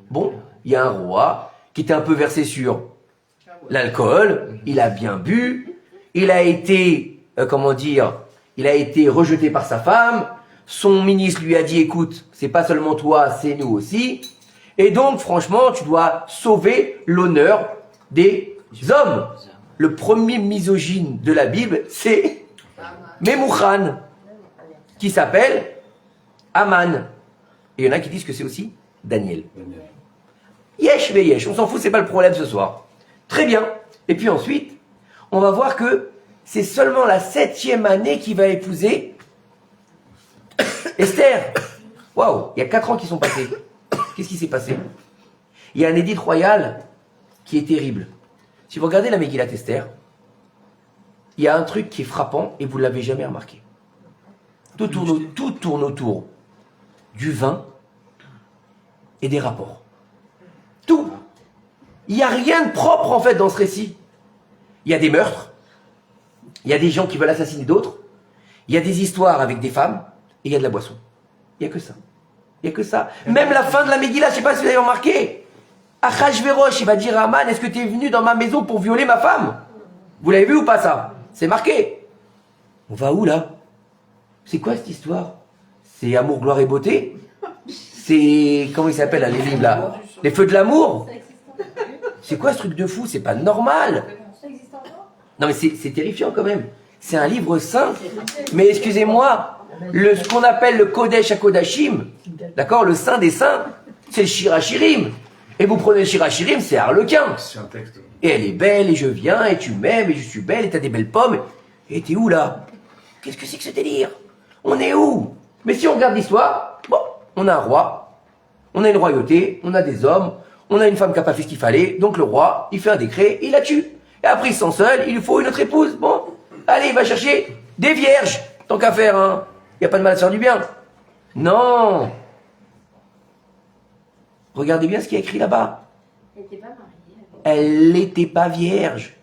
Bon, il y a un roi qui était un peu versé sur l'alcool, il a bien bu, il a été, il a été rejeté par sa femme, son ministre lui a dit, écoute, c'est pas seulement toi, c'est nous aussi, et donc, franchement, tu dois sauver l'honneur des hommes. Le premier misogyne de la Bible, c'est Memouchan, qui s'appelle Aman. Et il y en a qui disent que c'est aussi Daniel. Yesh ve yesh, on s'en fout, c'est pas le problème ce soir. Très bien. Et puis ensuite, on va voir que c'est seulement la 7e année qu'il va épouser Esther. Waouh, il y a 4 ans qui sont passés. Qu'est-ce qui s'est passé? Il y a un édit royal qui est terrible. Si vous regardez la Megillat Esther, il y a un truc qui est frappant et vous ne l'avez jamais remarqué. Tout tourne autour du vin et des rapports. Tout. Il n'y a rien de propre en fait dans ce récit. Il y a des meurtres, il y a des gens qui veulent assassiner d'autres, il y a des histoires avec des femmes et il y a de la boisson. Il n'y a que ça. Il n'y a que ça. Même la fin de la Megillah, je ne sais pas si vous avez remarqué. Achashverosh, il va dire à Haman, est-ce que tu es venu dans ma maison pour violer ma femme? Vous l'avez vu ou pas ça? C'est marqué. On va où là? C'est quoi cette histoire? C'est Amour, Gloire et Beauté? C'est, comment il s'appelle les livres là? Les Feux de l'amour? C'est quoi ce truc de fou? C'est pas normal. Non mais c'est terrifiant quand même. C'est un livre saint. Mais excusez-moi, ce qu'on appelle le Kodesh HaKodashim, d'accord, le saint des saints, c'est le Shirachirim. Et vous prenez le Shirachirim, c'est Harlequin. C'est un texte. Et elle est belle, et je viens, et tu m'aimes, et je suis belle, et t'as des belles pommes. Et t'es où là? Qu'est-ce que c'est que ce délire? On est où? Mais si on regarde l'histoire, bon, on a un roi, on a une royauté, on a des hommes, on a une femme qui n'a pas fait ce qu'il fallait, donc le roi, il fait un décret, il la tue. Et après il se sent seul, il lui faut une autre épouse. Bon, allez, il va chercher des vierges, tant qu'à faire, hein. Il n'y a pas de mal à se faire du bien. Non. Regardez bien ce qu'il y a écrit là-bas. Elle n'était pas mariée. Elle n'était pas vierge.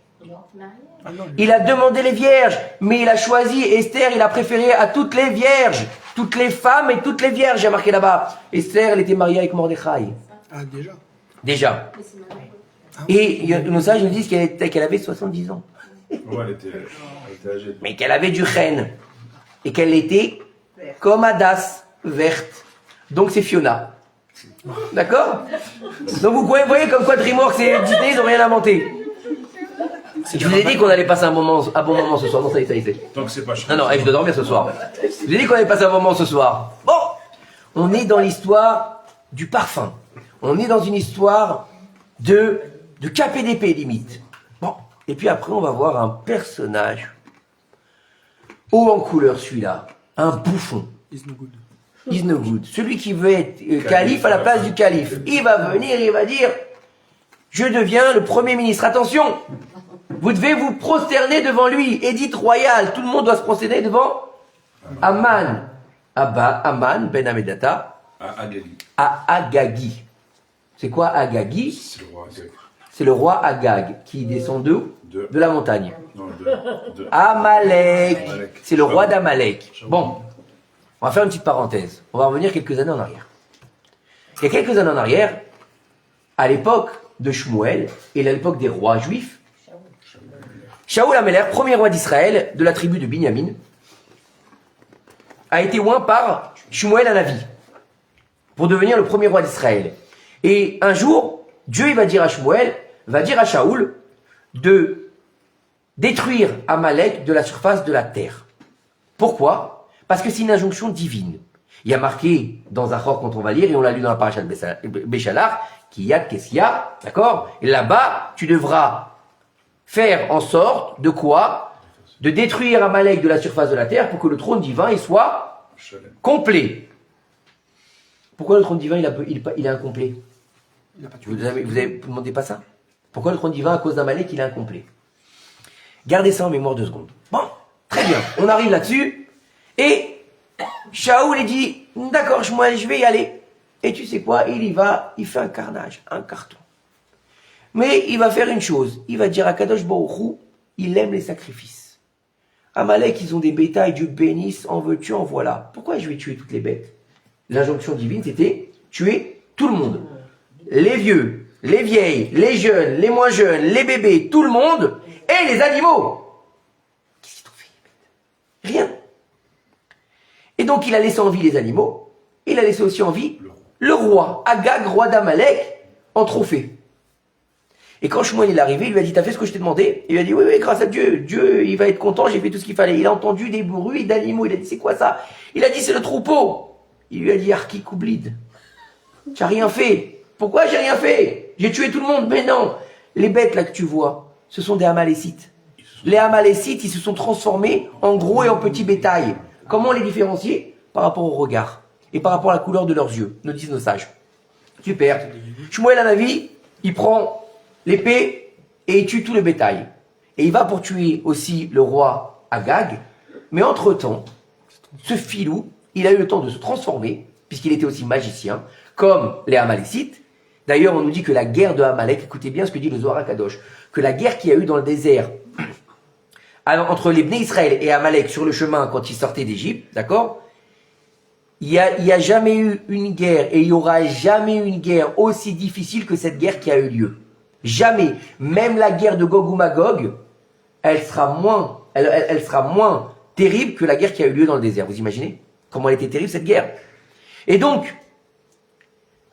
Mariée. Il a demandé les vierges, mais il a choisi Esther, il a préféré à toutes les vierges. Toutes les femmes et toutes les vierges, j'ai marqué là-bas. Esther, elle était mariée avec Mordechai. Ah, déjà. Déjà. Mais c'est mariée. Et nos sages nous disent qu'elle avait 70 ans. Ouais, elle était âgée. Mais qu'elle avait du chêne. Et qu'elle était comme Hadas, verte. Donc c'est Fiona. D'accord? Donc vous voyez comme quoi DreamWorks et Disney, ils n'ont rien inventé. Je vous ai dit qu'on allait passer un bon moment ce soir. Non, ça y est. Tant que c'est pas cher. Non, je dois dormir ce soir. Je vous ai dit qu'on allait passer un moment ce soir. Bon, on est dans l'histoire du parfum. On est dans une histoire de KPDP limite. Bon, et puis après on va voir un personnage haut en couleur celui-là, un bouffon. It's no good. Is no good. Celui qui veut être calife à la place du calife. Il va venir, il va dire, je deviens le premier ministre. Attention, vous devez vous prosterner devant lui. Édite royale, tout le monde doit se prosterner devant Aman. Aman ben Hamedata À Agagi. à Agagi. C'est quoi Agagi? C'est le roi Agag. C'est le roi Agag qui descend d'où? De la montagne. Non, de. Amalek. Amalek. C'est le roi d'Amalek. Bon, on va faire une petite parenthèse. On va revenir quelques années en arrière. Il y a quelques années en arrière, à l'époque de Shmuel et à l'époque des rois juifs, Shaoul Améler, premier roi d'Israël de la tribu de Binyamin, a été oint par Shmuel Hanavi pour devenir le premier roi d'Israël. Et un jour, Dieu il va dire à Shmuel, va dire à Shaoul de détruire Amalek de la surface de la terre. Pourquoi? Parce que c'est une injonction divine. Il y a marqué dans Zachor quand on va lire, et on l'a lu dans la paracha de Béchalar, qu'il y a, qu'est-ce qu'il y a, d'accord? Et là-bas, tu devras faire en sorte de quoi? De détruire Amalek de la surface de la terre pour que le trône divin il soit complet. Pourquoi le trône divin il est incomplet? Il n'a pas tué. Vous avez demandé pas ça? Pourquoi le trône divin à cause d'Amalek il est incomplet? Gardez ça en mémoire 2 secondes. Bon, très bien, on arrive là-dessus. Et Shaoul il dit, d'accord, moi je vais y aller. Et tu sais quoi? Il y va, il fait un carnage, un carton. Mais il va faire une chose, il va dire à Kadosh Baruch Hu, il aime les sacrifices. Amalek, ils ont des bétails, Dieu bénisse, en veux-tu, en voilà. Pourquoi je vais tuer toutes les bêtes? L'injonction divine, c'était tuer tout le monde. Les vieux, les vieilles, les jeunes, les moins jeunes, les bébés, tout le monde, et les animaux. Qu'est-ce qu'ils t'ont fait, les bêtes? Rien. Et donc, il a laissé en vie les animaux, et il a laissé aussi en vie le roi, Agag, roi d'Amalek, en trophée. Et quand Shmuel est arrivé, il lui a dit, t'as fait ce que je t'ai demandé? Il lui a dit, oui, oui, grâce à Dieu, Dieu, il va être content, j'ai fait tout ce qu'il fallait. Il a entendu des bruits d'animaux, il a dit, c'est quoi ça? Il a dit, c'est le troupeau. Il lui a dit, Arki Koublid, tu n'as rien fait. Pourquoi j'ai rien fait? J'ai tué tout le monde, mais non. Les bêtes là que tu vois, ce sont des Amalécites. Les Amalécites, ils se sont transformés en gros et en petits bétail. Comment les différencier? Par rapport au regard et par rapport à la couleur de leurs yeux, nous disent nos sages. Super. Shmuel Hanavi, il prend l'épée et il tue tout le bétail. Et il va pour tuer aussi le roi Agag. Mais entre-temps, ce filou, il a eu le temps de se transformer, puisqu'il était aussi magicien, comme les Amalécites. D'ailleurs, on nous dit que la guerre de Amalek, écoutez bien ce que dit le Zohar HaKadosh, que la guerre qu'il y a eu dans le désert, entre les Bnei Israël et Amalek sur le chemin quand ils sortaient d'Égypte, d'accord? Il y a jamais eu une guerre, et il y aura jamais eu une guerre aussi difficile que cette guerre qui a eu lieu. Jamais. Même la guerre de Gog ou Magog, elle sera moins terrible que la guerre qui a eu lieu dans le désert. Vous imaginez comment elle était terrible cette guerre? Et donc,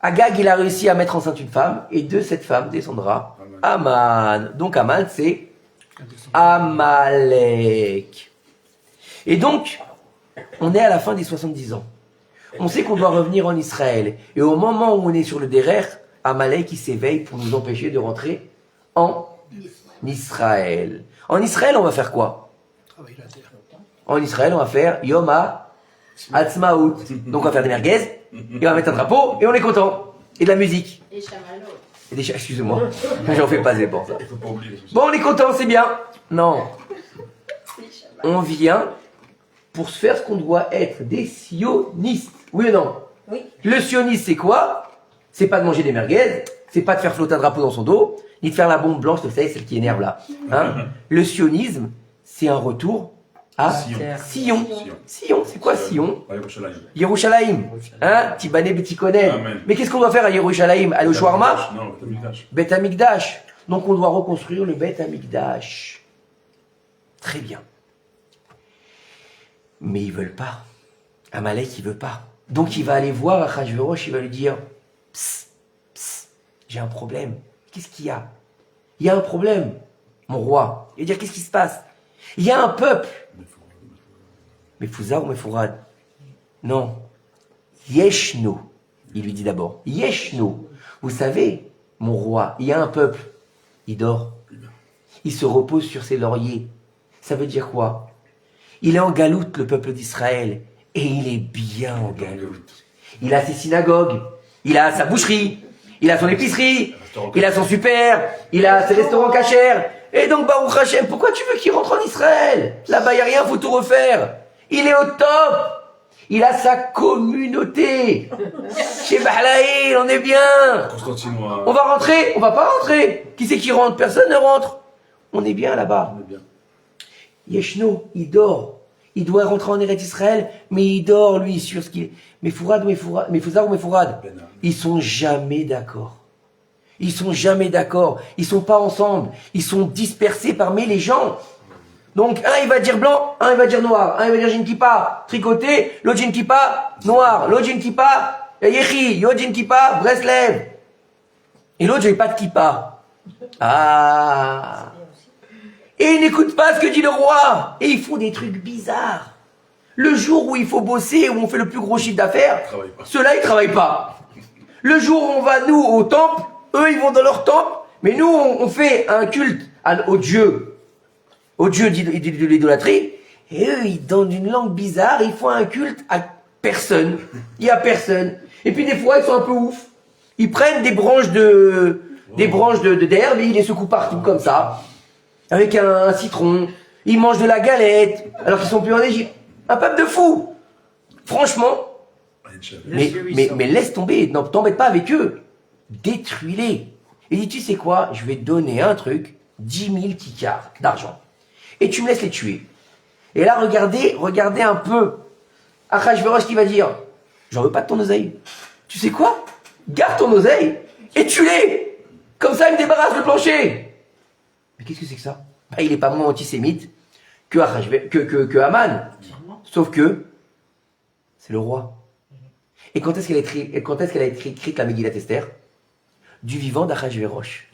Agag, il a réussi à mettre enceinte une femme, et de cette femme descendra Aman. Donc Aman, c'est Amalek. Et donc, on est à la fin des 70 ans. On sait qu'on doit revenir en Israël. Et au moment où on est sur le Derer, Amalek, il s'éveille pour nous empêcher de rentrer en Israël. En Israël, on va faire quoi? Travailler la terre. En Israël, on va faire Yom HaAtzmaut. Donc on va faire des merguez, et on va mettre un drapeau, et on est content. Et de la musique. Et chamallow. Et des excusez-moi, j'en fais pas des pour ça. Il faut pas oublier les soucis. Bon, on est content, c'est bien. Non, on vient pour se faire ce qu'on doit être, des sionistes. Oui ou non? Oui. Le sioniste, c'est quoi? C'est pas de manger des merguez, c'est pas de faire flotter un drapeau dans son dos, ni de faire la bombe blanche, vous savez, celle qui énerve là. Hein? Le sionisme, c'est un retour à Sion. Sion, c'est quoi Sion? Yerushalayim. Hein? Tibane Betikonen. Amen. Mais qu'est-ce qu'on doit faire à Yerushalayim? Aller au shawarma? Non, le Tamikdash. Bet Amikdash. Donc on doit reconstruire le Bet Amikdash. Très bien. Mais ils veulent pas. Amalek, il veut pas. Donc il va aller voir Achashverosh, il va lui dire, psst, psst, j'ai un problème. Qu'est-ce qu'il y a? Il y a un problème, mon roi. Il va dire, qu'est-ce qui se passe? Il y a un peuple. Mefouza ou Mefourad? Non. Yeshno. Il lui dit d'abord, Yeshno. Vous savez, mon roi, il y a un peuple. Il dort. Il se repose sur ses lauriers. Ça veut dire quoi? Il est en galoute, le peuple d'Israël. Et il est bien en galoute. Il a ses synagogues. Il a sa boucherie. Il a son épicerie. Il a son super. Il a ses restaurants cachers. Et donc, Baruch Hashem, pourquoi tu veux qu'il rentre en Israël? Là-bas, il n'y a rien, il faut tout refaire. Il est au top. Il a sa communauté. Chez Bahlaïl, on est bien. Constantinois. On va rentrer? On va pas rentrer. Qui c'est qui rentre? Personne ne rentre. On est bien là-bas. On est bien. Yeshno, il dort. Il doit rentrer en Eretz Israël, mais il dort, lui, sur ce qu'il est. Mefourad ou Mefourad, ils sont jamais d'accord. Ils sont jamais d'accord. Ils sont pas ensemble. Ils sont dispersés parmi les gens. Donc, un, il va dire blanc, un, il va dire noir. Un, il va dire j'ai une kippa tricoté, l'autre j'ai une kippa noire, l'autre j'ai une kippa Yechi, l'autre j'ai une kippa Breslev. Et l'autre, j'ai pas de kippa. Ah. Et ils n'écoutent pas ce que dit le roi. Et ils font des trucs bizarres. Le jour où il faut bosser, où on fait le plus gros chiffre d'affaires, Travaille pas. ceux-là, ils travaillent pas. Le jour où on va, nous, au temple, eux, ils vont dans leur temple, mais nous, on fait un culte au Dieu de l'idolâtrie, et eux, ils donnent une langue bizarre, ils font un culte à personne. Il y a personne. Et puis des fois, ils sont un peu ouf. Ils prennent des branches d'herbe et ils les secouent partout comme ça, avec un citron. Ils mangent de la galette, alors qu'ils sont plus en Égypte. Un peuple de fous. Franchement. Mais laisse tomber, non, t'embête pas avec eux. Détruis-les. Et dis, tu sais quoi, je vais te donner un truc, 10 000 kikars d'argent. Et tu me laisses les tuer. Et là, regardez un peu. Achashverosh qui va dire, j'en veux pas de ton oseille. Tu sais quoi? Garde ton oseille et tue-les. Comme ça, il me débarrasse le plancher. Mais qu'est-ce que c'est que ça? Bah, il est pas moins antisémite que Haman. Sauf que c'est le roi. Et quand est-ce qu'elle a été écrite la Megillat Esther? Du vivant d'Achashverosh.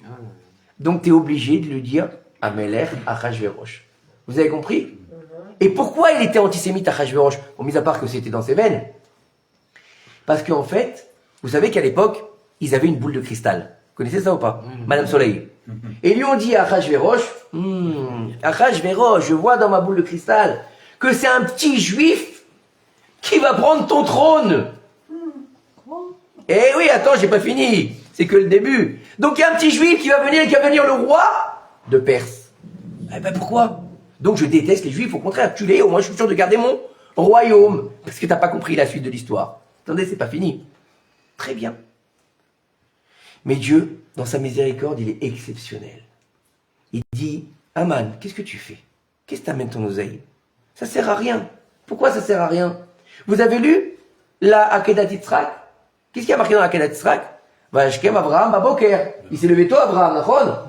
Donc tu es obligé de lui dire Amelech Achashverosh. Vous avez compris? Et pourquoi il était antisémite Achashverosh? Bon, mis à part que c'était dans ses veines. Parce qu'en fait, vous savez qu'à l'époque, ils avaient une boule de cristal. Vous connaissez ça ou pas? Madame Soleil. Et lui on dit à Achashverosh, Achashverosh, je vois dans ma boule de cristal que c'est un petit juif qui va prendre ton trône. Eh oui, attends, j'ai pas fini. C'est que le début. Donc il y a un petit juif qui va venir le roi de Perse. Eh ben pourquoi? Donc je déteste les juifs, au contraire, tue-les, au moins je suis sûr de garder mon royaume. Parce que t'as pas compris la suite de l'histoire. Attendez, c'est pas fini. Très bien. Mais Dieu, dans sa miséricorde, il est exceptionnel. Il dit, Aman, qu'est-ce que tu fais? Qu'est-ce que t'amènes ton oseille? Ça sert à rien. Pourquoi ça sert à rien? Vous avez lu la Akedat Yitzhak? Qu'est-ce qu'il y a marqué dans la Akedat Yitzhak? Vashkem Abraham Baboker. Il s'est levé tôt, Abraham, d'accord?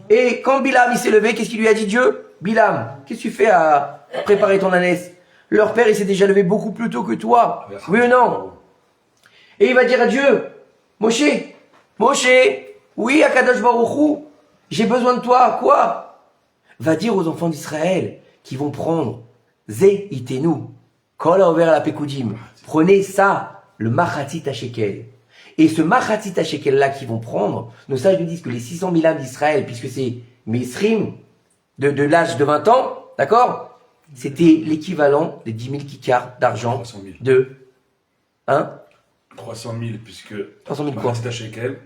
Et quand Bilam il s'est levé, qu'est-ce qu'il lui a dit Dieu? Bilam, qu'est-ce que tu fais à préparer ton ânesse? Leur père, il s'est déjà levé beaucoup plus tôt que toi. Oui ou non? Et il va dire à Dieu, Moshe, oui, Akadosh Baruch Hu, j'ai besoin de toi, quoi? Va dire aux enfants d'Israël qui vont prendre Ze itenu, Kol haover la pekudim. Prenez ça, le Machatzit HaShekel. Et ce Machatzit HaShekel là qu'ils vont prendre, nos sages nous disent que les 600 000 âmes d'Israël, puisque c'est Mesrim, de l'âge de 20 ans, d'accord? C'était l'équivalent des 10 000 kikars d'argent 300 000. de... Hein? 300 000, puisque 300 000 quoi? c'est à shekel.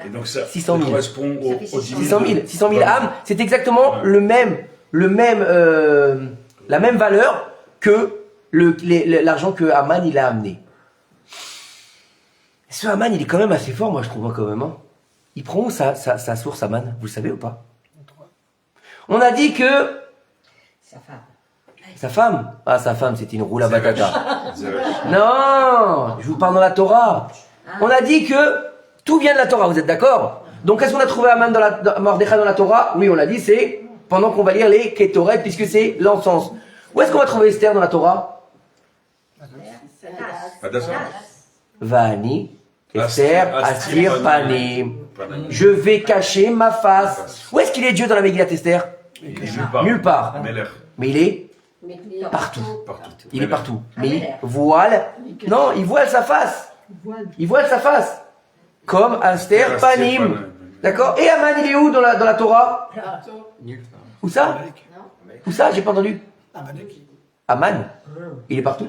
Et donc ça 600 000. correspond Ça aux fait 600 000, 600 000 Ouais. âmes, c'est exactement Ouais. la même valeur que l'argent que Haman il a amené. Ce Haman, il est quand même assez fort, moi je trouve quand même. Hein. Il prend où sa source Haman? Vous le savez ou pas? On a dit que Sa femme. sa femme, sa femme c'était une roue à batata. Zeresh. Non, je vous parle dans la Torah. On a dit que tout vient de la Torah, vous êtes d'accord? Donc est-ce qu'on a trouvé Haman Mordechai dans la Torah? Oui, on l'a dit, c'est pendant qu'on va lire les Ketoret, puisque c'est l'encens. Où est-ce qu'on va trouver Esther dans la Torah? Hadassah. Vani, Esther, Astir, Panim. Panim. Je vais cacher ma face. Où est-ce qu'il est Dieu dans la Megillat Esther? Il est nulle part. Nulle part. Melech, Mais il est Mais partout. partout. Il est partout. Mais Melech. il voile. Non, il voile sa face. Il voile sa face. Comme Esther, Panim. D'accord? Et Haman, il est où dans la Torah? Où ça? Amalek. Où ça? J'ai pas entendu. Amalek. Aman? Il est partout?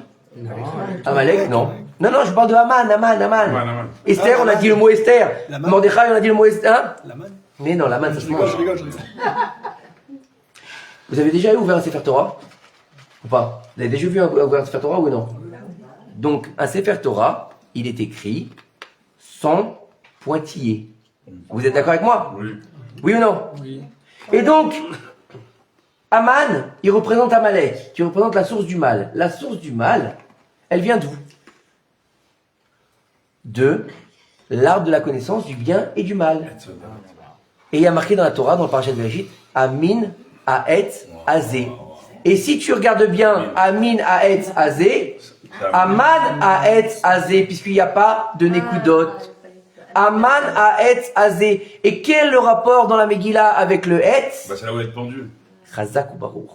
Amalek? Non. Non, je parle de Haman. Aman. Esther, on a dit le mot Esther. Laman. Mordechai, on a dit le mot Esther. Hein? La manne. Mais non, la manne, ça se Je rigole, mange. je rigole, je rigole. Vous avez déjà ouvert un Sefer Torah? Ou pas? Vous avez déjà vu ouvert un Sefer Torah ou non? Donc, un Sefer Torah, il est écrit sans pointillé. Vous êtes d'accord avec moi? Oui. Oui ou non? Oui. Et donc, Haman, il représente Amalek, qui représente la source du mal. La source du mal, elle vient d'où? De l'arbre de la connaissance du bien et du mal. Et il y a marqué dans la Torah, dans le Parashat Bereshit, Amin, Haetz, Azé. Et si tu regardes bien, Amin, Haetz, Azé, Aman, Haetz, Azé, puisqu'il n'y a pas de Nekudot. Aman, Haetz, Azé. Et quel est le rapport dans la Megillah avec le Hetz? Bah, c'est là où elle est pendue. Chazak ou Baruch.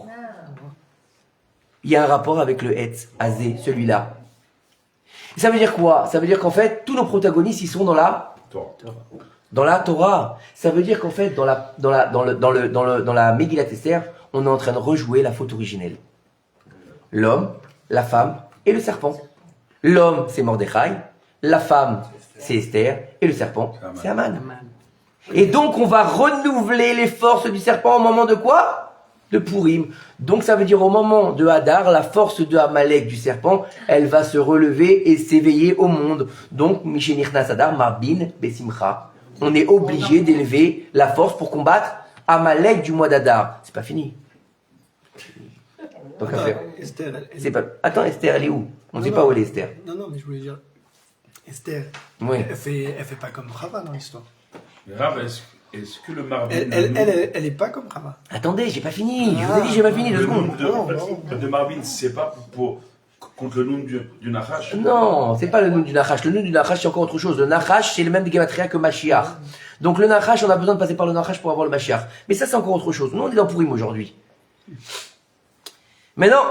il y a un rapport avec le Hetz, Azé, celui-là. Et ça veut dire quoi? Ça veut dire qu'en fait, tous nos protagonistes, ils sont dans la Torah. Ça veut dire qu'en fait, dans la Megillat Esther, on est en train de rejouer la faute originelle. L'homme, la femme et le serpent. L'homme, c'est Mordechai. La femme, c'est Esther. Et le serpent, c'est Haman. Et donc, on va renouveler les forces du serpent au moment de quoi? De Pourim. Donc, ça veut dire au moment de Hadar, la force de Amalek, du serpent, elle va se relever et s'éveiller au monde. Donc, Mishenirnas Hadar, Marbin, Besimcha. On est obligé d'élever la force pour combattre Amalek du mois d'Hadar. C'est pas fini. Donc, Esther, c'est pas... Attends, Esther, elle est où? On ne sait pas où elle est, Esther. Non, mais je voulais dire, Esther, Oui. elle fait pas comme Rava dans l'histoire. Mais Rav, est-ce que le Marbin... Elle est pas comme Rava. Attendez, j'ai pas fini. Je vous ai dit, j'ai pas fini, 2 Le secondes. nom de Marbin, c'est pas contre le nom du Nachash? Non, c'est pas le nom du Nachash. Le nom du Nachash, c'est encore autre chose. Le Nachash, c'est le même Gematria que Mashiach. Donc le Nachash, on a besoin de passer par le Nachash pour avoir le Mashiach. Mais ça, c'est encore autre chose. Nous, on est dans Pourim aujourd'hui. Maintenant,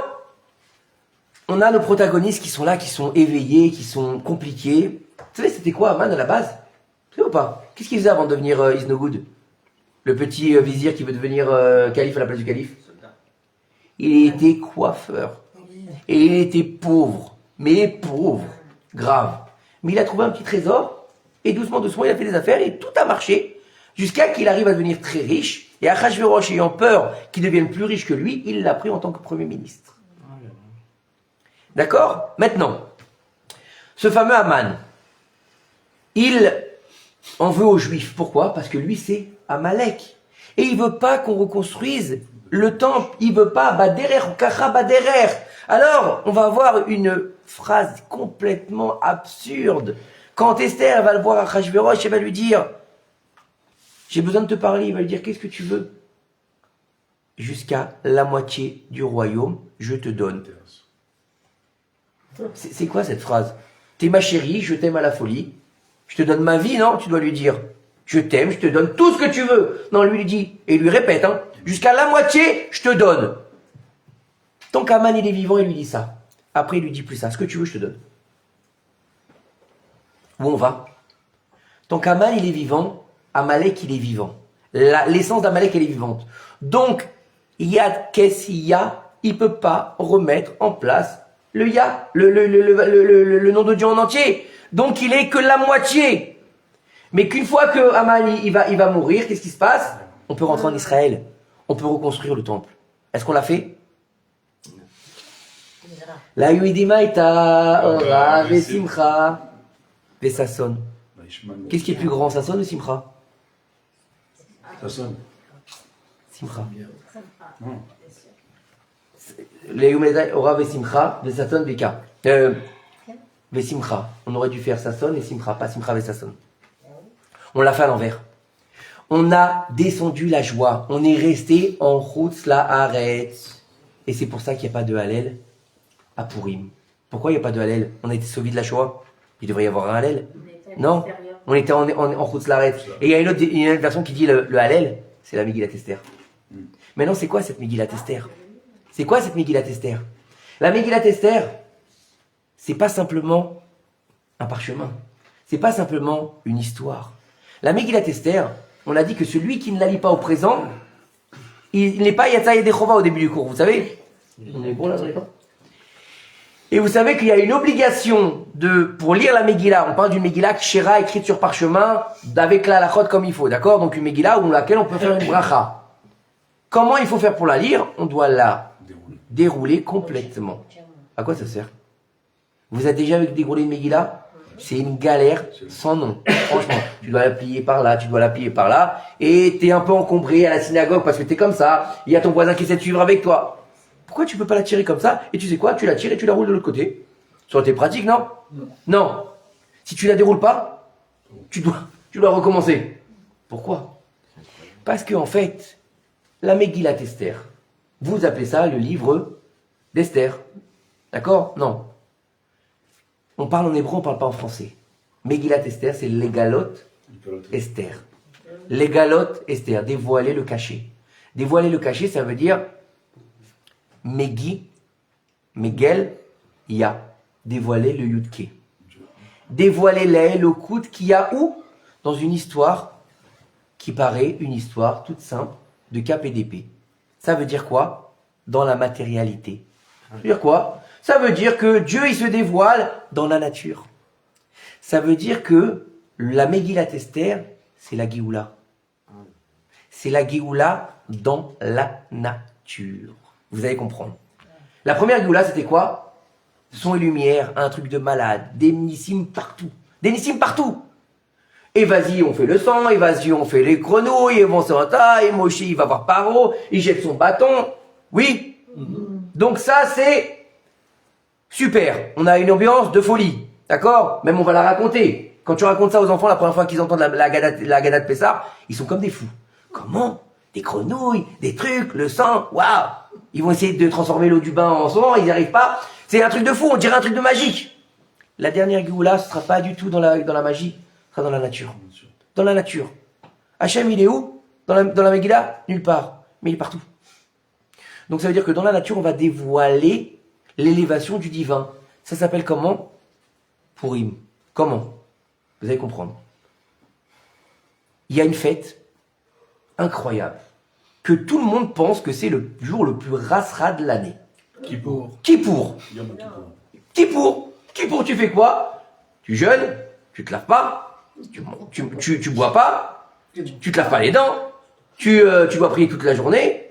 on a nos protagonistes qui sont là, qui sont éveillés, qui sont compliqués. Vous savez, c'était quoi Haman à la base? Vous savez ou pas? Qu'est-ce qu'il faisait avant de devenir Is No Good? Le petit vizir qui veut devenir calife à la place du calife? Il était coiffeur. Et il était pauvre. Mais pauvre. Grave. Mais il a trouvé un petit trésor. Et doucement, doucement, il a fait des affaires et tout a marché. Jusqu'à qu'il arrive à devenir très riche. Et Achashverosh, ayant peur qu'il devienne plus riche que lui, il l'a pris en tant que Premier ministre. D'accord? Maintenant, ce fameux Haman, il en veut aux Juifs. Pourquoi? Parce que lui, c'est Amalek. Et il veut pas qu'on reconstruise le temple. Il veut pas Baderer ou Kacha Baderer. Alors, on va avoir une phrase complètement absurde. Quand Esther va le voir à Achashverosh, elle va lui dire « J'ai besoin de te parler ». Il va lui dire « Qu'est-ce que tu veux ?» « Jusqu'à la moitié du royaume, je te donne. » C'est quoi cette phrase? T'es ma chérie, je t'aime à la folie. Je te donne ma vie, non? Tu dois lui dire. Je t'aime, je te donne tout ce que tu veux. Non, lui dit, et il lui répète, hein. Jusqu'à la moitié, je te donne. Tant qu'Aman il est vivant, il lui dit ça. Après, il lui dit plus ça. Ce que tu veux, je te donne. Où on va? Tant qu'Aman il est vivant, Amalek il est vivant. L'essence d'Amalek elle est vivante. Donc, Yad Kessia, il peut pas remettre en place le Ya, le nom de Dieu en entier. Donc il est que la moitié. Mais qu'une fois que Haman il va mourir, qu'est-ce qui se passe? On peut rentrer en Israël. On peut reconstruire le temple. Est-ce qu'on l'a fait? La Yuidima est à Ora, Vesimcha, Vesasson. Qu'est-ce qui est plus grand, Sasson ou Simcha? Sasson. Simcha. La Yuidima Ora, Vesimcha, Vesasson, Veka. Vesimcha. On aurait dû faire Sasson et Simcha, pas Simcha, Vesasson. On l'a fait à l'envers. On a descendu la joie. On est resté en Chutz La'aretz. Et c'est pour ça qu'il n'y a pas de Hallel à Pourim. Pourquoi il n'y a pas de Hallel? On a été sauvés de la Shoah. Il devrait y avoir un Hallel. Non, on était en Chutz La'aretz. Et il y a une autre version qui dit le Hallel, c'est la Megillat Esther. Maintenant, c'est quoi cette Megillat Esther? C'est quoi cette Megillat Esther? La Megillat Esther, c'est pas simplement un parchemin. C'est pas simplement une histoire. La Megillat Esther, on a dit que celui qui ne la lit pas au présent, il n'est pas Yatsa Yedechova au début du cours, vous savez? On est bon là, on est pas? Et vous savez qu'il y a une obligation pour lire la Megillah, on parle d'une Megillah Kshera écrite sur parchemin, avec la halachot comme il faut, d'accord? Donc une Megillah où laquelle on peut faire une bracha. Comment il faut faire pour la lire? On doit la dérouler complètement. À quoi ça sert? Vous avez déjà déroulé une Megillah? C'est une galère sans nom. Franchement, tu dois la plier par là, tu dois la plier par là, et t'es un peu encombré à la synagogue parce que t'es comme ça, il y a ton voisin qui essaie de suivre avec toi. Pourquoi tu peux pas la tirer comme ça? Et tu sais quoi? Tu la tires et tu la roules de l'autre côté. Ça aurait été pratique, non? Non. Si tu la déroules pas, tu dois recommencer. Pourquoi? Parce que en fait, la Megillat Esther, vous appelez ça le livre d'Esther. D'accord? Non. On parle en hébreu, on ne parle pas en français. Megillat Esther, c'est l'égalot Esther. L'égalot Esther, dévoiler le cachet. Dévoiler le cachet, ça veut dire Megi Mais Gel, Ya, dévoiler le Yudke. Dévoiler l'El au Kout qui y a où? Dans une histoire qui paraît une histoire toute simple de cap et d'épée. Ça veut dire quoi? Dans la matérialité. Ça veut dire quoi? Ça veut dire que Dieu, il se dévoile dans la nature. Ça veut dire que la Megillat Esther, c'est la Géoula. C'est la Géoula dans la nature. Vous allez comprendre. La première Géoula, c'était quoi? Son et lumière, un truc de malade, des nissim partout. Des nissim partout. Et vas-y, on fait le sang, et vas-y, on fait les grenouilles, et vont et Moshe, il va voir Paro, il jette son bâton. Oui. Donc ça, c'est super. On a une ambiance de folie. D'accord? Même on va la raconter. Quand tu racontes ça aux enfants, la première fois qu'ils entendent la Gada de Pessah, ils sont comme des fous. Comment? Des grenouilles, des trucs, le sang, waouh! Ils vont essayer de transformer l'eau du bain en sang, ils n'y arrivent pas. C'est un truc de fou, on dirait un truc de magique. La dernière Géoula, ce ne sera pas du tout dans la magie, ce sera dans la nature. Dans la nature. Hachem, il est où? Dans la Megillah? Nulle part. Mais il est partout. Donc ça veut dire que dans la nature, on va dévoiler l'élévation du divin. Ça s'appelle comment? Purim. Comment? Vous allez comprendre. Il y a une fête incroyable que tout le monde pense que c'est le jour le plus rasera de l'année. Kippour. Kippour. Yom Kippour. Kippour. Kippour, tu fais quoi? Tu jeûnes, tu te laves pas, tu bois pas, tu te laves pas les dents, tu dois prier toute la journée,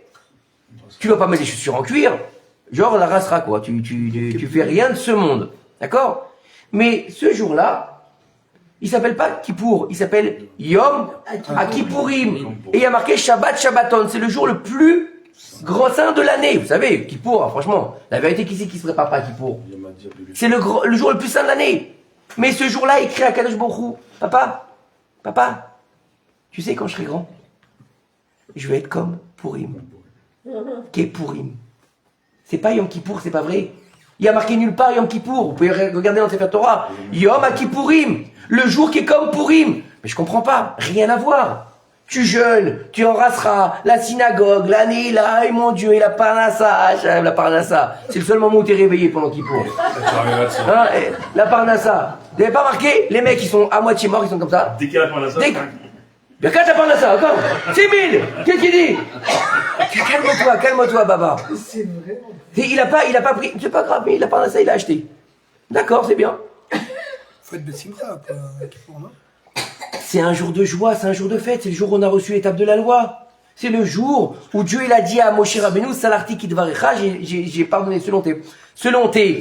tu dois pas mettre des chaussures en cuir, genre la rasera quoi, tu fais rien de ce monde, d'accord? Mais ce jour-là, il s'appelle pas Kippour, il s'appelle Yom HaKippourim. Et il y a marqué Shabbat Shabbaton, c'est le jour le plus grand saint de l'année. Vous savez, Kippour, franchement, la vérité, qui c'est qui se prépare pas à Kippour? C'est le jour le plus saint de l'année. Mais ce jour-là, il crie à Kadosh Baruch Hu, papa, tu sais quand je serai grand, je vais être comme Purim. Qu'est Purim? C'est pas Yom Kippour, c'est pas vrai. Il y a marqué nulle part Yom Kippour. Vous pouvez regarder dans Sefer Torah. Yom HaKippourim, le jour qui est comme Purim. Mais je comprends pas, rien à voir. Tu jeûnes, tu enraceras, la synagogue, l'année là, et mon Dieu, et la parnassa, la parnassa. C'est le seul moment où tu es réveillé pendant Kippour. Hein, la parnassa. Vous n'avez pas marqué? Les mecs, ils sont à moitié morts, ils sont comme ça. Dès qu'il y a la parnassa, Bien quand la parnassa, encore 6 000. Qu'est-ce qu'il dit? Calme-toi, Baba. C'est vrai. Il a pas pris, c'est pas grave, mais la parnassa, il a acheté. D'accord, c'est bien. Faut être Bessimra pour Kippour, non? C'est un jour de joie, c'est un jour de fête, c'est le jour où on a reçu l'étape de la loi. C'est le jour où Dieu il a dit à Moshe Rabbeinu, Salarti Kidvarecha, j'ai pardonné selon tes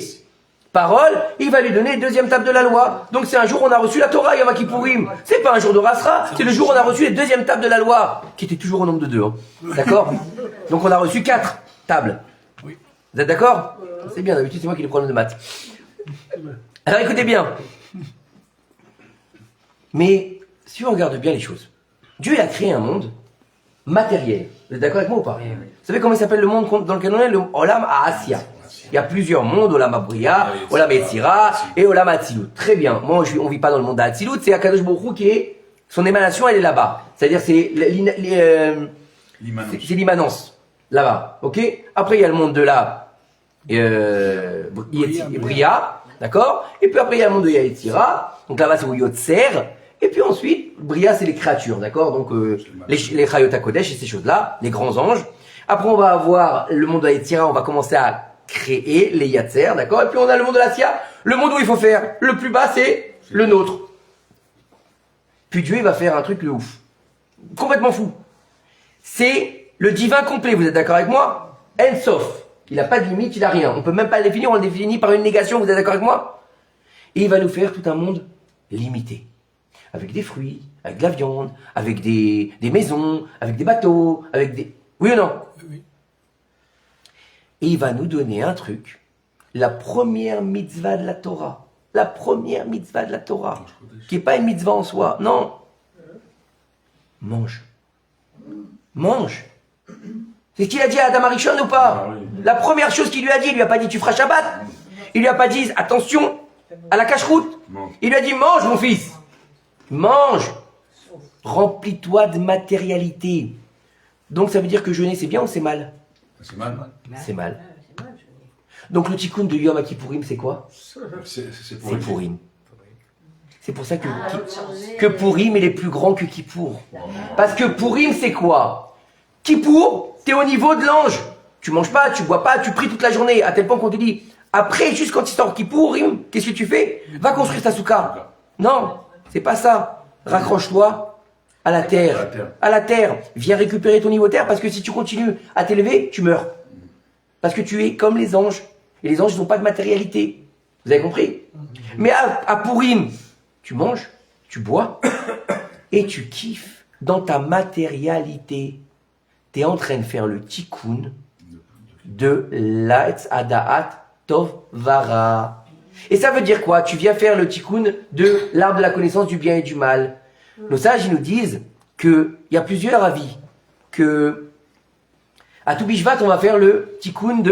paroles, il va lui donner la deuxième table de la loi. Donc c'est un jour où on a reçu la Torah, Yom Kippourim. C'est pas un jour de Rasra, c'est le jour où on a reçu les deuxième table de la loi, qui était toujours au nombre de 2. Hein. D'accord? Donc on a reçu 4 tables. Oui. Vous êtes d'accord? C'est bien, d'habitude c'est moi qui ai les problèmes de maths. Alors écoutez bien. Mais si on regarde bien les choses, Dieu il a créé un monde matériel. Vous êtes d'accord avec moi ou pas? Vous savez comment il s'appelle le monde dans lequel on est? Le Olam Ha'asya. Il y a plusieurs mondes, Olam Ha'Briya, Olam Yetzira et Olam Ha'Atzilut. Très bien. Moi, on vit pas dans le monde d'Atzilut, c'est Akadosh Baruch Hu qui est, son émanation, elle est là-bas. C'est-à-dire, c'est l'immanence. Là-bas. Ok? Après, il y a le monde de la Briya. D'accord? Et puis après, il y a le monde de Yetzira. Donc là-bas, c'est Yotzer. Et puis ensuite, Bria, c'est les créatures, d'accord? Donc les Chayot HaKodesh et ces choses-là, les grands anges. Après, on va avoir le monde de la Yetzira, on va commencer à créer les Yatzer, d'accord? Et puis on a le monde de la Sia, le monde où il faut faire. Le plus bas, c'est le nôtre. Puis Dieu, il va faire un truc de ouf. Complètement fou. C'est le divin complet, vous êtes d'accord avec moi? En-Sof. Il n'a pas de limite, il n'a rien. On peut même pas le définir, on le définit par une négation, vous êtes d'accord avec moi? Et il va nous faire tout un monde limité. Avec des fruits, avec de la viande, avec des maisons, avec des bateaux, avec des... Oui ou non? Oui. Et il va nous donner un truc, la première mitzvah de la Torah. La première mitzvah de la Torah. Qui n'est pas une mitzvah en soi, non. Mange. Mange. C'est ce qu'il a dit à Adam Arishon ou pas? La première chose qu'il lui a dit, il lui a pas dit tu feras Shabbat. Il lui a pas dit attention à la cache-route. Il lui a dit mange mon fils. Mange. Remplis-toi de matérialité. Donc ça veut dire que jeûner c'est bien ou c'est mal? C'est mal. C'est mal. Donc le tikkun de Yom Kippourim, c'est quoi? C'est C'est pour lui. Purim. C'est pour ça que, Ah, que Purim il est plus grand que Kippour. Parce que Purim, c'est quoi? Kippour, t'es au niveau de l'ange. Tu manges pas, tu bois pas, tu pries toute la journée, à tel point qu'on te dit, après, juste quand il sort Kippourim, qu'est-ce que tu fais? Va construire ta souka. Non, c'est pas ça. Raccroche-toi à la terre. À la terre. À la terre. Viens récupérer ton niveau terre, parce que si tu continues à t'élever, tu meurs. Parce que tu es comme les anges. Et les anges, ils n'ont pas de matérialité. Vous avez compris? Mais à Purim, tu manges, tu bois, et tu kiffes dans ta matérialité. Tu es en train de faire le tikkun de l'Aetz Adaat Tov Vara. Et ça veut dire quoi? Tu viens faire le tikkun de l'arbre de la connaissance du bien et du mal. Nos sages, ils nous disent qu'il y a plusieurs avis. Que à tout Bishvat, on va faire le tikkun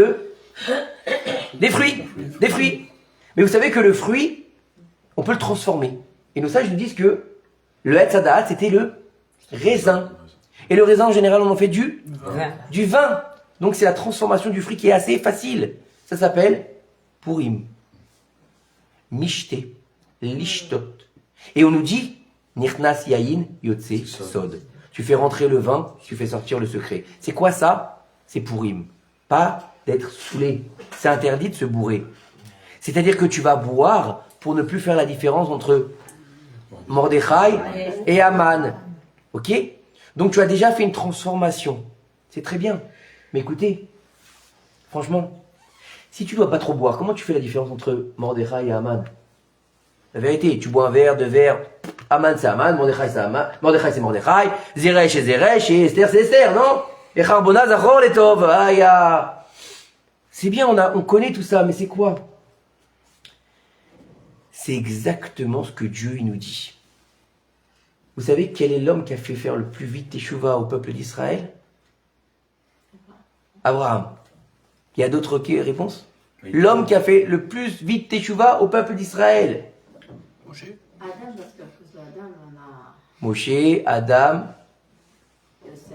des fruits. Des fruits. Mais vous savez que le fruit, on peut le transformer. Et nos sages nous disent que le Etz Adaat, c'était le raisin. Et le raisin, en général, on en fait du vin. Donc c'est la transformation du fruit qui est assez facile. Ça s'appelle Purim. Mishte. Lishtot. Et on nous dit, Nirnas Yain Yotse Sod. Tu fais rentrer le vin, tu fais sortir le secret. C'est quoi ça? C'est Purim. Pas d'être saoulé. C'est interdit de se bourrer. C'est-à-dire que tu vas boire pour ne plus faire la différence entre Mordechai et Aman. Ok? Donc tu as déjà fait une transformation. C'est très bien. Mais écoutez, franchement, si tu ne dois pas trop boire, comment tu fais la différence entre Mordechai et Aman? La vérité, tu bois un verre, deux verres, Aman c'est Aman, Mordechai c'est Aman, Mordechai c'est Mordechai, Zeresh c'est Zeresh, et Esther c'est Esther, non? Et Charbona Zachor les Tov, aïe. C'est bien, on connaît tout ça, mais c'est quoi? C'est exactement ce que Dieu il nous dit. Vous savez quel est l'homme qui a fait faire le plus vite Teshuvah au peuple d'Israël? Abraham. Il y a d'autres réponses? Oui. L'homme qui a fait le plus vite Teshuvah au peuple d'Israël. Moshe. Adam, parce qu'à cause d'Adam, on a Moshe, Adam, Yosef,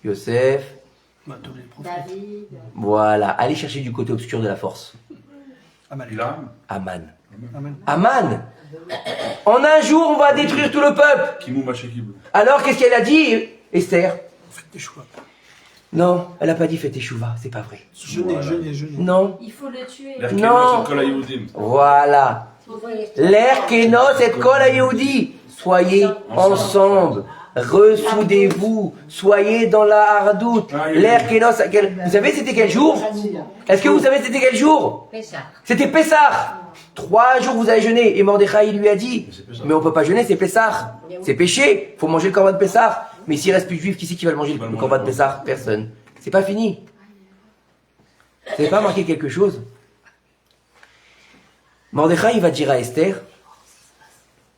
Yosef. Bah, tous les prophètes. David. Voilà, allez chercher du côté obscur de la force. Amalek. Bilam, Aman. Amen. Aman. En un jour, on va détruire tout le peuple. Kimou Machekib. Alors, qu'est-ce qu'elle a dit, Esther? Faites des choix. Non, elle n'a pas dit faites Teshuvah, c'est pas vrai. Jeûnez, jeûnez, jeûnez. Non. Il faut le tuer. Non. C'est Kol HaYehudim. Voilà. L'air Kenos et Kol HaYehudi. Soyez ensemble. Ressoudez-vous. Soyez dans la hardoute. L'air Kenos. Vous savez c'était quel jour? Est-ce que vous savez c'était quel jour? C'était Pessah. 3 jours vous allez jeûner. Et Mordechai il lui a dit, mais on peut pas jeûner, c'est Pessah. C'est péché. Faut manger le corban de Pessah. Mais s'il reste plus de juifs, qui c'est qui va le manger le corban de Pessah? Personne. C'est pas fini. Vous n'avez pas marqué quelque chose? Mordechai, il va dire à Esther,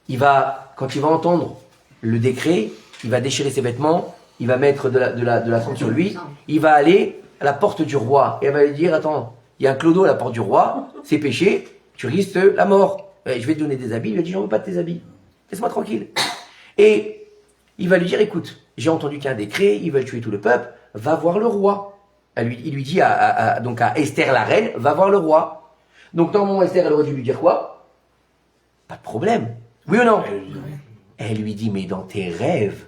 quand il va entendre le décret, il va déchirer ses vêtements, il va mettre de la cendre sur lui, il va aller à la porte du roi, et elle va lui dire, attends, il y a un clodo à la porte du roi, c'est péché, tu risques la mort. Je vais te donner des habits. Il lui a dit, j'en veux pas de tes habits. Laisse-moi tranquille. Et il va lui dire, écoute, j'ai entendu qu'il y a un décret, ils veulent tuer tout le peuple, va voir le roi. Il lui dit donc à Esther la reine, va voir le roi. Donc normalement Esther, elle aurait dû lui dire quoi? Pas de problème. Oui ou non? Elle lui dit, mais dans tes rêves.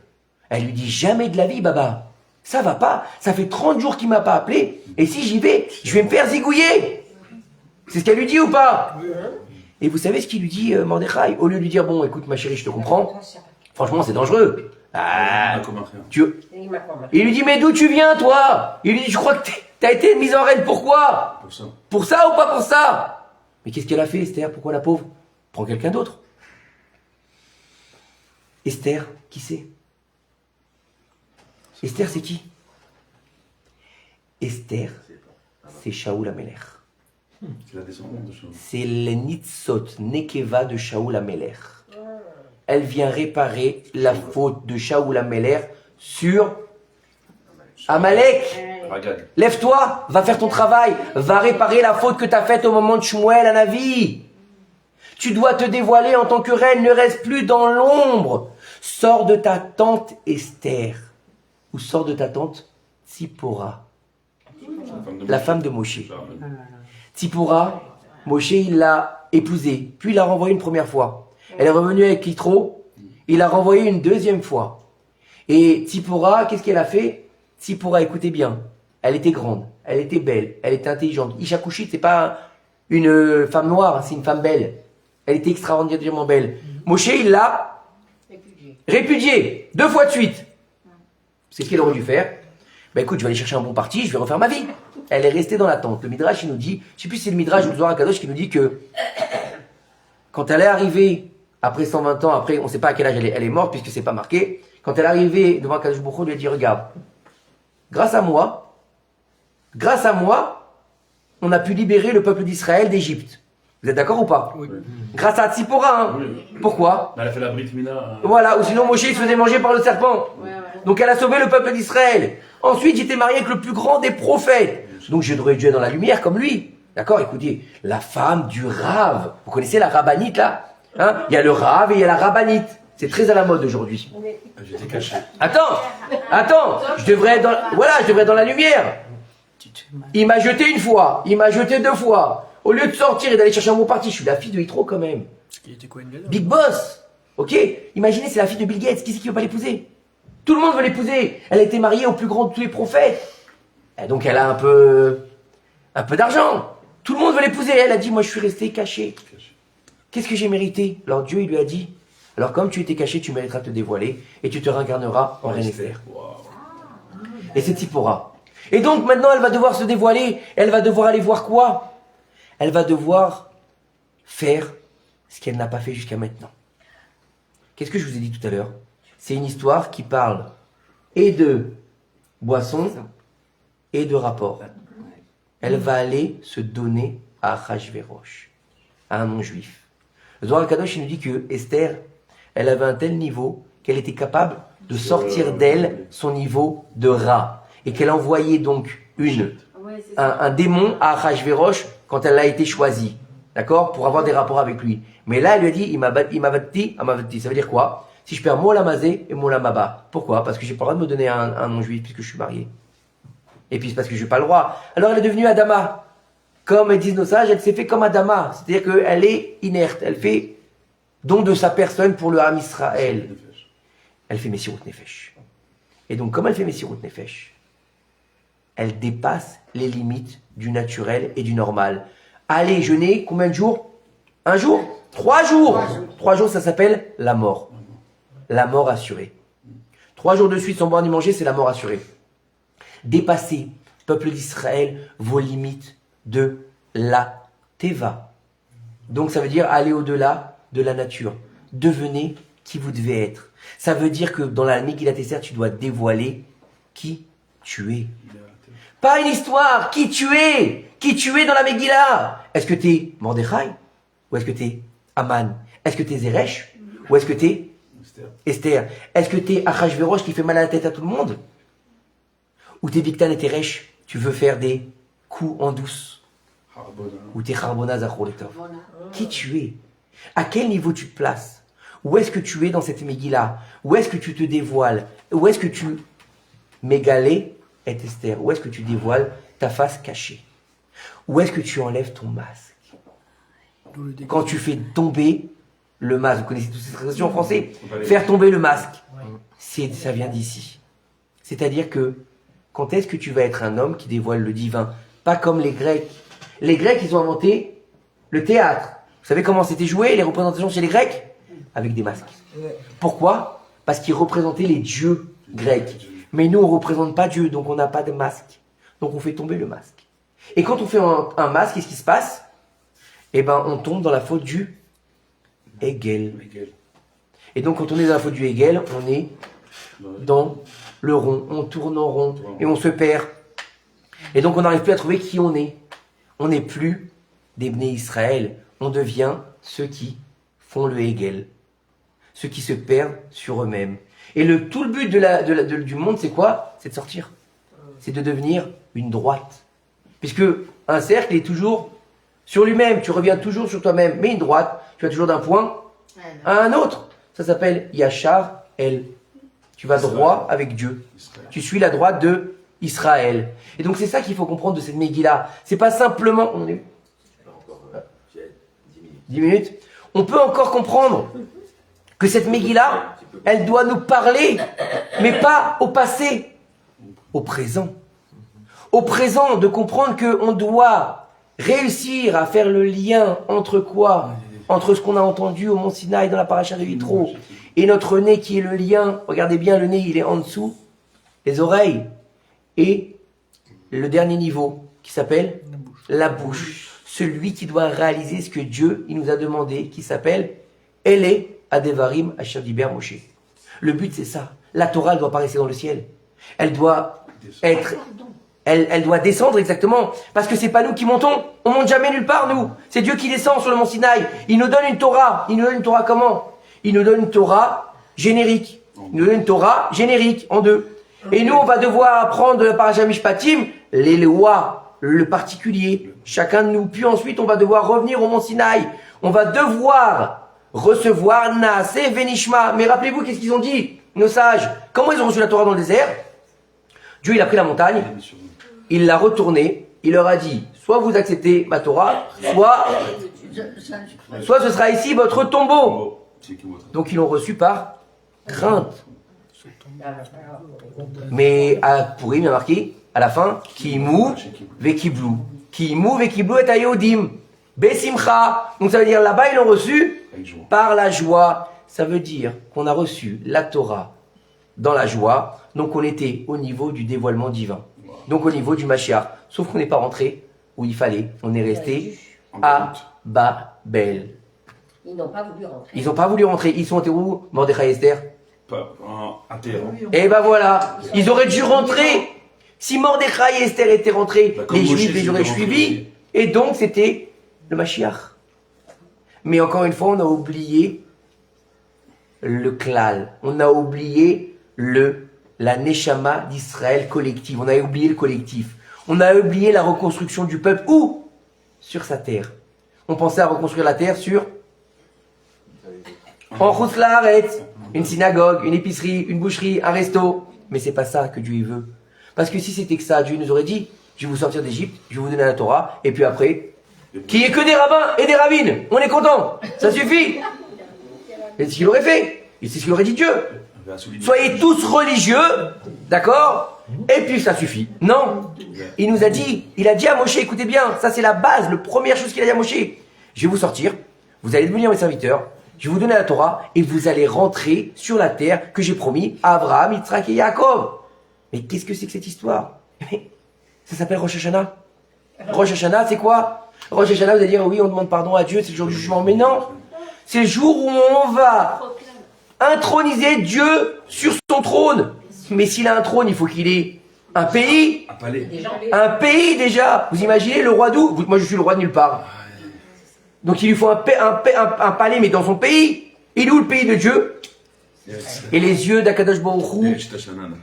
Elle lui dit, jamais de la vie, Baba. Ça va pas. Ça fait 30 jours qu'il m'a pas appelé. Et si j'y vais, je vais me faire zigouiller. C'est ce qu'elle lui dit ou pas? Et vous savez ce qu'il lui dit, Mordechai? Au lieu de lui dire, bon, écoute, ma chérie, je te comprends. Franchement, c'est dangereux. Ah, il lui dit, mais d'où tu viens, toi? Il lui dit, je crois que t'as été mise en reine. Pourquoi? Pour ça. Pour ça ou pas pour ça? Mais qu'est-ce qu'elle a fait, Esther? Pourquoi la pauvre? Prends quelqu'un d'autre. Esther, qui c'est? Esther, c'est qui? Esther, c'est Shaoul Amelech. C'est la descendante de Shaul. C'est le Nitzot, Nekeva de Shaoul Amelech. Elle vient réparer la faute de Shaoul Amelech sur Amalek. Ragad. Lève-toi, va faire ton travail, va réparer la faute que tu as faite au moment de Shmuel à Navi. Tu dois te dévoiler en tant que reine, ne reste plus dans l'ombre. Sors de ta tente Esther, ou sors de ta tente Tzipora, la femme de Moshe. Tzipora, Moshe, il l'a épousée, puis il l'a renvoyée une première fois. Elle est revenue avec Yitro, il l'a renvoyée une deuxième fois. Et Tzipora, qu'est-ce qu'elle a fait? Tzipora, écoutez bien, elle était grande, elle était belle, elle était intelligente. Isha Kushit, c'est pas une femme noire, c'est une femme belle. Elle était extraordinairement belle. Moshe, il l'a répudiée 2 fois de suite. C'est ce qu'il aurait dû faire. Ben écoute, je vais aller chercher un bon parti, je vais refaire ma vie. Elle est restée dans l'attente. Le Midrash, il nous dit, je sais plus si c'est le Midrash ou le Zohar HaKadosh qui nous dit que quand elle est arrivée, après 120 ans, après, on ne sait pas à quel âge elle est morte, puisque c'est pas marqué, quand elle est arrivée devant HaKadosh Baruch Hu, il lui a dit, regarde, grâce à moi, on a pu libérer le peuple d'Israël d'Égypte. Vous êtes d'accord ou pas? Oui. Grâce à Tzipora, hein. Oui. Pourquoi? Elle a fait la Brit Mila. Voilà, ou sinon Moshe il se faisait manger par le serpent. Ouais, ouais. Donc elle a sauvé le peuple d'Israël. Ensuite, j'étais marié avec le plus grand des prophètes. Donc je devrais être dans la lumière comme lui. D'accord, écoutez, la femme du Rav. Vous connaissez la rabbinite là, hein? Il y a le Rav et il y a la rabbinite. C'est très à la mode aujourd'hui. J'étais caché. Attends, je devrais être dans la lumière. Il m'a jeté une fois, il m'a jeté 2 fois. Au lieu de sortir et d'aller chercher un bon parti, je suis la fille de Yitro quand même. Il était quoi, une galère? Big boss. Ok, imaginez, c'est la fille de Bill Gates. Qui c'est qui veut pas l'épouser? Tout le monde veut l'épouser. Elle a été mariée au plus grand de tous les prophètes. Et donc elle a un peu d'argent. Tout le monde veut l'épouser. Elle a dit, moi je suis restée cachée. Qu'est-ce que j'ai mérité? Alors Dieu, il lui a dit, alors comme tu étais caché, tu mériteras de te dévoiler et tu te réincarneras en reine Esther. Waouh. Et c'est Tzipora. Et donc maintenant, elle va devoir se dévoiler. Elle va devoir aller voir quoi? Elle va devoir faire ce qu'elle n'a pas fait jusqu'à maintenant. Qu'est-ce que je vous ai dit tout à l'heure? C'est une histoire qui parle et de boisson et de rapport. Elle va aller se donner à Achashverosh, à un non-juif. Le Zohar HaKadosh il nous dit que Esther, elle avait un tel niveau qu'elle était capable de sortir d'elle son niveau de rat. Et qu'elle envoyait donc Ouais, c'est ça. un démon à Achashverosh quand elle a été choisie. D'accord? Pour avoir des rapports avec lui. Mais là, elle lui a dit, il m'a bâti. Ça veut dire quoi? Si je perds Mola Mazé et Mola Maba. Pourquoi? Parce que j'ai pas le droit de me donner à un non-juif puisque je suis marié. Et puis c'est parce que j'ai pas le droit. Alors elle est devenue Adama. Comme disent nos sages, elle s'est fait comme Adama. C'est-à-dire qu'elle est inerte. Elle fait don de sa personne pour le Ham Israël. Elle fait Messirut Nefesh. Et donc, comme elle fait Messirut Nefesh, elle dépasse les limites du naturel et du normal. Allez, jeûner, combien de jours? 1 jour? 3 jours. 3 jours, ça s'appelle la mort. La mort assurée. 3 jours de suite sans boire ni manger, c'est la mort assurée. Dépassez, peuple d'Israël, vos limites de la Teva. Donc ça veut dire aller au-delà de la nature. Devenez qui vous devez être. Ça veut dire que dans la Megillat Esther, tu dois dévoiler qui tu es. Pas une histoire, qui tu es. Qui tu es dans la Megillah. Est-ce que tu es Mordechai? Ou est-ce que tu es Aman? Est-ce que tu es Zeresh? Ou est-ce que tu es Esther? Est-ce que tu es Achashverosh qui fait mal à la tête à tout le monde? Ou tu es Biktan et Teresh? Tu veux faire des coups en douce? Ou tu es Charbona Zachor Letov? Qui tu es? À quel niveau tu te places? Où est-ce que tu es dans cette Megillah? Où est-ce que tu te dévoiles? Où est-ce que tu mégalé et Esther? Où est-ce que tu dévoiles ta face cachée? Où est-ce que tu enlèves ton masque? Quand tu fais tomber le masque, vous connaissez toutes ces expressions en français? Faire tomber le masque, ça vient d'ici. C'est-à-dire que quand est-ce que tu vas être un homme qui dévoile le divin? Pas comme les Grecs. Les Grecs, ils ont inventé le théâtre. Vous savez comment c'était joué, les représentations chez les Grecs? Avec des masques. Pourquoi? Parce qu'ils représentaient les dieux grecs. Mais nous, on ne représente pas Dieu, donc on n'a pas de masque. Donc on fait tomber le masque. Et quand on fait un masque, qu'est-ce qui se passe? Eh ben, on tombe dans la faute du Hegel. Et donc quand on est dans la faute du Hegel, on est dans le rond. On tourne en rond et on se perd. Et donc on n'arrive plus à trouver qui on est. On n'est plus des Bnei Israël. On devient ceux qui font le Hegel. Ceux qui se perdent sur eux-mêmes. Et tout le but du monde, c'est quoi? C'est de sortir. C'est de devenir une droite. Puisque un cercle est toujours sur lui-même. Tu reviens toujours sur toi-même. Mais une droite, tu vas toujours d'un point à un autre. Ça s'appelle Yachar El. Tu vas droit avec Dieu. Tu suis la droite de Israël. Et donc c'est ça qu'il faut comprendre de cette Megillah. C'est pas simplement, 10 minutes. On peut encore comprendre que cette Megillah, elle doit nous parler, mais pas au passé, au présent. Au présent, de comprendre qu'on doit réussir à faire le lien entre quoi? Entre ce qu'on a entendu au Mont Sinaï dans la paracha de Yitro et notre nez qui est le lien. Regardez bien, le nez, il est en dessous, les oreilles, et le dernier niveau qui s'appelle la bouche. Celui qui doit réaliser ce que Dieu il nous a demandé, qui s'appelle Ele Adevarim Asher Diber Moshe. Le but c'est ça. La Torah elle doit pas rester dans le ciel. Elle doit être, elle doit descendre exactement. Parce que c'est pas nous qui montons. On monte jamais nulle part nous. C'est Dieu qui descend sur le mont Sinaï. Il nous donne une Torah. Il nous donne une Torah comment? Il nous donne une Torah générique. Il nous donne une Torah générique en deux. Et nous on va devoir apprendre de la paracha Mishpatim les lois, le particulier. Chacun de nous. Puis ensuite on va devoir revenir au mont Sinaï. On va devoir recevoir Naaseh Venishma. Mais rappelez-vous qu'est-ce qu'ils ont dit, nos sages? Comment ils ont reçu la Torah dans le désert? Dieu il a pris la montagne, il l'a retournée, il leur a dit, soit vous acceptez ma Torah, soit ce sera ici votre tombeau. Donc ils l'ont reçu par crainte. Mais à Pourim, il y a marqué, à la fin, Ki mou vekiblu. Ki mou vekiblu et ayodim. Besimcha. Donc ça veut dire, là-bas, ils l'ont reçu par la joie. Ça veut dire qu'on a reçu la Torah dans la joie. Donc on était au niveau du dévoilement divin. Donc au niveau du Mashiach. Sauf qu'on n'est pas rentré où il fallait. On est resté à Babel. Ils n'ont pas voulu rentrer. Ils n'ont pas voulu rentrer. Ils sont où, Mordechai et Esther? Pas un terre. Et ben voilà. Ils auraient dû rentrer. Si Mordechai et Esther étaient rentrés, les Juifs les auraient suivis. Et donc c'était le Mashiach. Mais encore une fois, on a oublié le klal. On a oublié la neshama d'Israël collective. On a oublié le collectif. On a oublié la reconstruction du peuple. Où? Sur sa terre. On pensait à reconstruire la terre sur en Chutz La'aretz, une synagogue, une épicerie, une boucherie, un resto. Mais c'est pas ça que Dieu il veut. Parce que si c'était que ça, Dieu nous aurait dit, je vais vous sortir d'Égypte, je vais vous donner la Torah, et puis après, qu'il n'y ait que des rabbins et des rabbines. On est content. Ça suffit. Et c'est ce qu'il aurait fait. Et c'est ce qu'il aurait dit Dieu. Soyez tous religieux, d'accord? Et puis ça suffit. Non. Il nous a dit, il a dit à Moshe, écoutez bien, ça c'est la base, la première chose qu'il a dit à Moshe. Je vais vous sortir, vous allez devenir mes serviteurs, je vais vous donner la Torah, et vous allez rentrer sur la terre que j'ai promis à Abraham, Yitzhak et Yaakov. Mais qu'est-ce que c'est que cette histoire? Ça s'appelle Rosh Hashanah. Rosh Hashanah, c'est quoi? Rosh Hashanah, vous allez dire, oui, on demande pardon à Dieu, c'est le jour du jugement. Mais non, c'est le jour où on va introniser Dieu sur son trône. Mais s'il a un trône, il faut qu'il ait un pays. Un palais. Un pays déjà. Vous imaginez le roi d'où? Moi, je suis le roi de nulle part. Donc il lui faut un palais, mais dans son pays. Il est où le pays de Dieu? Et les yeux d'Akadosh Baruch Hu,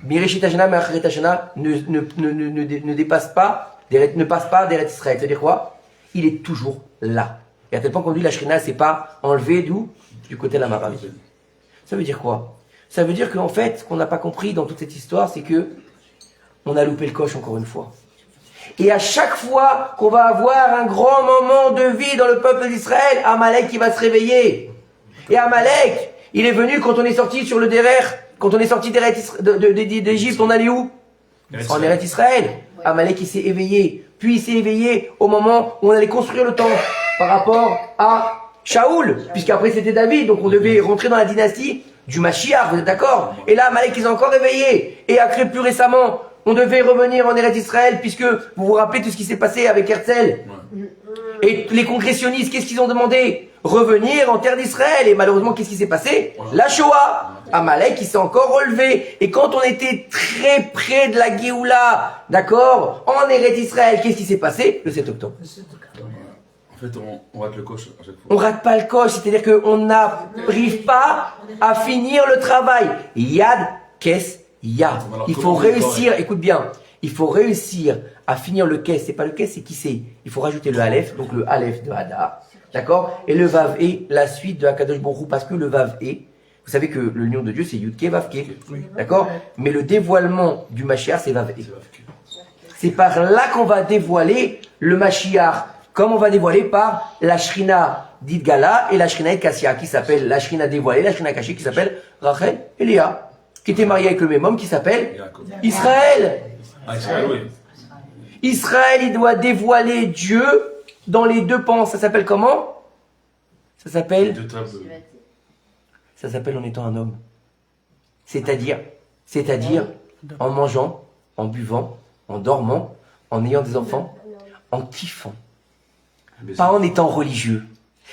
Mireshit Hashana, Me'acheret Hashana, ne dépassent pas, ne passent pas d'Eretz Israël. C'est-à-dire quoi? Il est toujours là. Et à tel point qu'on dit la Shrina, c'est pas enlevé d'où? Du côté de la Maravi. Ça veut dire quoi? Ça veut dire qu'en fait, ce qu'on n'a pas compris dans toute cette histoire, c'est que on a loupé le coche encore une fois. Et à chaque fois qu'on va avoir un grand moment de vie dans le peuple d'Israël, Amalek qui va se réveiller. Et Amalek, il est venu quand on est sorti sur le Derer, quand on est sorti d'Égypte, on allait où? En Eretz Israël. Amalek il s'est éveillé. Puis il s'est éveillé au moment où on allait construire le temple par rapport à Shaoul, puisqu'après c'était David, donc on devait rentrer dans la dynastie du Mashiach, vous êtes d'accord? Et là, Amalek, ils ont encore réveillé. Et après, plus récemment, on devait revenir en Eretz Israël, puisque vous vous rappelez tout ce qui s'est passé avec Herzl. Et les congressionnistes, qu'est-ce qu'ils ont demandé? Revenir en terre d'Israël. Et malheureusement, qu'est-ce qui s'est passé? La Shoah. Amalek, il s'est encore relevé. Et quand on était très près de la Géoula, d'accord, en Eretz Israël, qu'est-ce qui s'est passé? Le 7 octobre. En fait, on rate le coche à chaque fois. On rate pas le coche, c'est-à-dire qu'on n'arrive pas à finir le travail. Yad, kes, yad. Il faut réussir, écoute bien, il faut réussir à finir le kes. C'est pas le kes, c'est qui c'est. Il faut rajouter le Aleph, donc le Aleph de Hadar, d'accord? Et le Vav E, la suite de Hakadosh Baruch Hu, parce que le Vav E, vous savez que le nom de Dieu c'est Yud Ke Vav Ke, d'accord? Mais le dévoilement du Mashiach c'est Vav E. C'est par là qu'on va dévoiler le Mashiach. Comme on va dévoiler par la Shrina d'Idgala et la Shrina de Kassia, qui s'appelle la Shrina dévoilée, la Shrina cachée, qui s'appelle Rachel et Léa, qui était mariée avec le même homme qui s'appelle Jacob. Israël. Ah, Israël, oui. Israël, il doit dévoiler Dieu dans les deux pans. Ça s'appelle comment? Ça s'appelle en étant un homme. C'est-à-dire en mangeant, en buvant, en dormant, en ayant des enfants, en kiffant. Pas en étant religieux.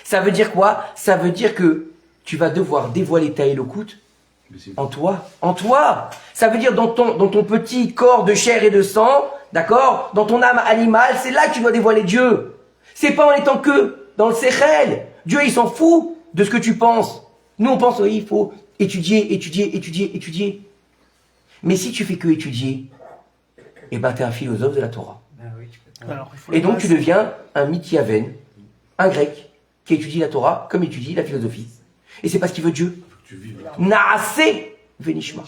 Ça veut dire quoi? Ça veut dire que tu vas devoir dévoiler ta Élocoute en toi. En toi. Ça veut dire dans ton petit corps de chair et de sang, d'accord? Dans ton âme animale, c'est là que tu dois dévoiler Dieu. C'est pas en étant que dans le Sechel. Dieu, il s'en fout de ce que tu penses. Nous, on pense, oui, il faut étudier. Mais si tu fais que étudier, eh ben, t'es un philosophe de la Torah. Alors, il faut Et la donc, base. tu deviens un mityaven, un grec, qui étudie la Torah comme étudie la philosophie. Et c'est parce qu'il veut Dieu. Tu vis là. Naaseh venishma.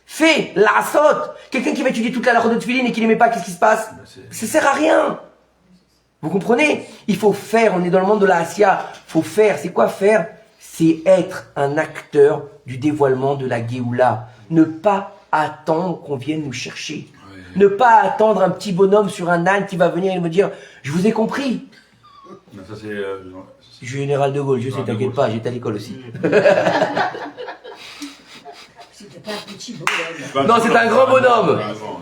Fais, l'asot. Quelqu'un qui va étudier toute la lachot de Tfilin et qui n'aimait pas, qu'est-ce qui se passe? Ça sert à rien. Vous comprenez? Il faut faire, on est dans le monde de la Assia. Faut faire. C'est quoi faire? C'est être un acteur du dévoilement de la Géoula. Ne pas attendre qu'on vienne nous chercher. Ne pas attendre un petit bonhomme sur un âne qui va venir et me dire « Je vous ai compris ». Non, ça, c'est. Général de Gaulle, je sais, Général de t'inquiète Gaulle. pas, j'étais à l'école aussi. C'était pas un petit bonhomme. Non, c'est un grand bonhomme. Un grand,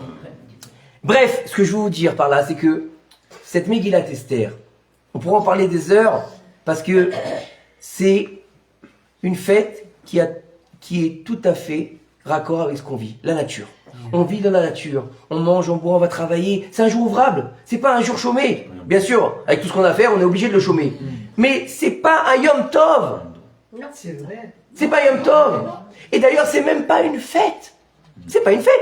Bref, ce que je veux vous dire par là, c'est que cette Megillat Esther, on pourra en parler des heures, parce que c'est une fête qui est tout à fait raccord avec ce qu'on vit, la nature. On vit dans la nature, on mange, on boit, on va travailler. C'est un jour ouvrable, c'est pas un jour chômé. Bien sûr, avec tout ce qu'on a à faire, on est obligé de le chômer. Mais c'est pas un Yom Tov. C'est vrai. C'est pas Yom Tov. Et d'ailleurs, c'est même pas une fête. C'est pas une fête.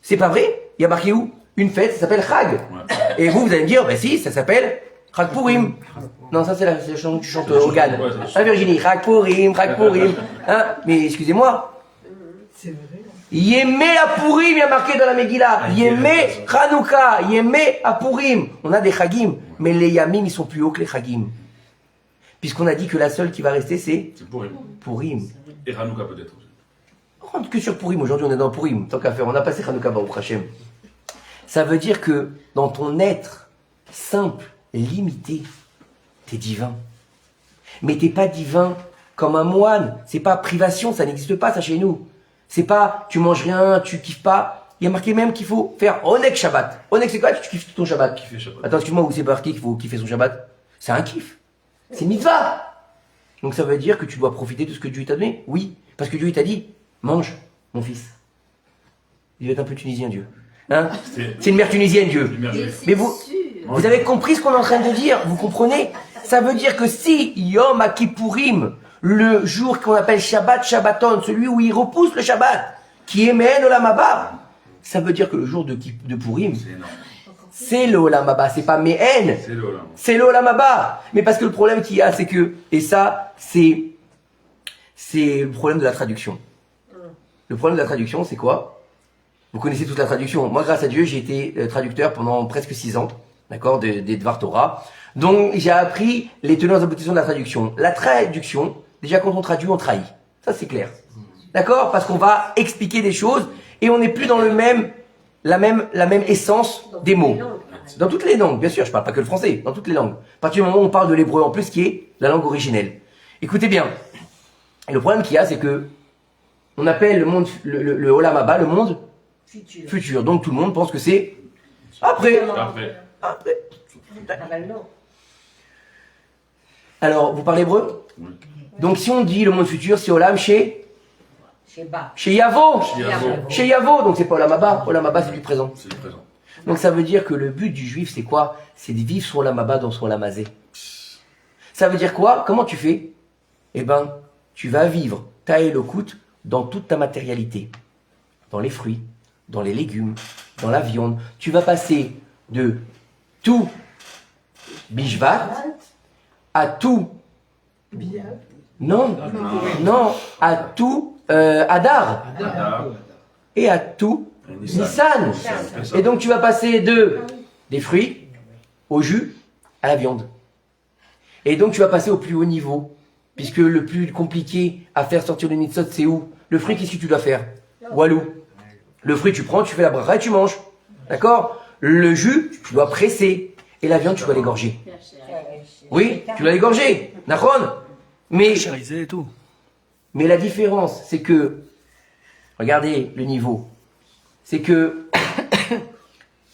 C'est pas vrai. Il y a marqué où? Une fête, ça s'appelle Chag. Et vous allez me dire, bah si, ça s'appelle Chag Purim. Non, ça c'est la chanson que tu chantes au Gan. Ouais, Hein, Virginie? Chag Purim. Hein? Mais excusez-moi. C'est vrai. Yémé à Purim, il y a marqué dans la Megillah. Yémé Hanouka, Yémé à Purim. On a des Chagim, mais les Yamim, ils sont plus hauts que les Chagim. Puisqu'on a dit que la seule qui va rester, c'est C'est pour Purim. Et Hanouka peut-être aussi. On rentre que sur Purim. Aujourd'hui, on est dans Purim. Tant qu'à faire, on a passé Hanouka Baruch Hashem. Ça veut dire que dans ton être simple, limité, t'es divin. Mais t'es pas divin comme un moine. C'est pas privation, ça n'existe pas, ça chez nous. C'est pas, tu manges rien, tu kiffes pas. Il y a marqué même qu'il faut faire Onek Shabbat. Onek, c'est quoi? Tu kiffes ton Shabbat. Kiffer Shabbat. Attends, excuse-moi, où c'est marqué qu'il faut kiffer son Shabbat? C'est un kiff. C'est mitzvah. Donc ça veut dire que tu dois profiter de ce que Dieu t'a donné? Oui. Parce que Dieu t'a dit, mange, mon fils. Il doit être un peu tunisien, Dieu. Hein? C'est une mère tunisienne, Dieu. Mais vous avez compris ce qu'on est en train de dire? Vous comprenez? Ça veut dire que si Yom Kippourim, le jour qu'on appelle Shabbat Shabbaton, celui où il repousse le Shabbat, qui est Mehen Olam Haba, ça veut dire que le jour de Purim, C'est énorme. c'est le Olam Haba, c'est pas Mehen, C'est le Olam. c'est le Olam Haba. Mais parce que le problème qu'il y a, c'est que, et ça, c'est le problème de la traduction. Le problème de la traduction, c'est quoi? Vous connaissez toute la traduction. Moi, grâce à Dieu, j'ai été traducteur pendant presque 6 ans, d'accord, des Dvar Torah. Donc, j'ai appris les tenants et aboutissants de la traduction. La traduction, déjà quand on traduit, on trahit. Ça, c'est clair. D'accord? Parce qu'on va expliquer des choses et on n'est plus dans la même essence des mots. Dans toutes les langues, bien sûr, je parle pas que le français, dans toutes les langues. À partir du moment où on parle de l'hébreu en plus, qui est la langue originelle. Écoutez bien. Et le problème qu'il y a, c'est que on appelle le monde, le Olam Haba, le monde futur. Donc tout le monde pense que c'est après. Après. Ah ben non. Alors, vous parlez hébreu? Oui. Donc si on dit le monde futur, c'est Olam chez Sheba. Yavo. Yavo. Chez Yavo, donc c'est pas Olam Haba. Olam Haba, c'est du présent. C'est le présent. Donc ça veut dire que le but du juif, c'est quoi? C'est de vivre son Olam Haba dans son Olam Hazé. Ça veut dire quoi? Comment tu fais? Eh ben, tu vas vivre ta Elokut dans toute ta matérialité. Dans les fruits, dans les légumes, dans la viande. Tu vas passer de tout Bishvat à tout... Non, à tout Adar. Et à tout Nissan. Et donc tu vas passer des fruits au jus à la viande. Et donc tu vas passer au plus haut niveau. Puisque le plus compliqué à faire sortir le mitzvot, c'est où? Le fruit, qu'est-ce que tu dois faire? Walou. Le fruit, tu prends, tu fais la bracha et tu manges. D'accord? Le jus, tu dois presser. Et la viande, tu dois l'égorger. Oui, tu dois l'égorger. Nachon. Mais Chérisé et tout. la différence, c'est que, regardez le niveau, c'est que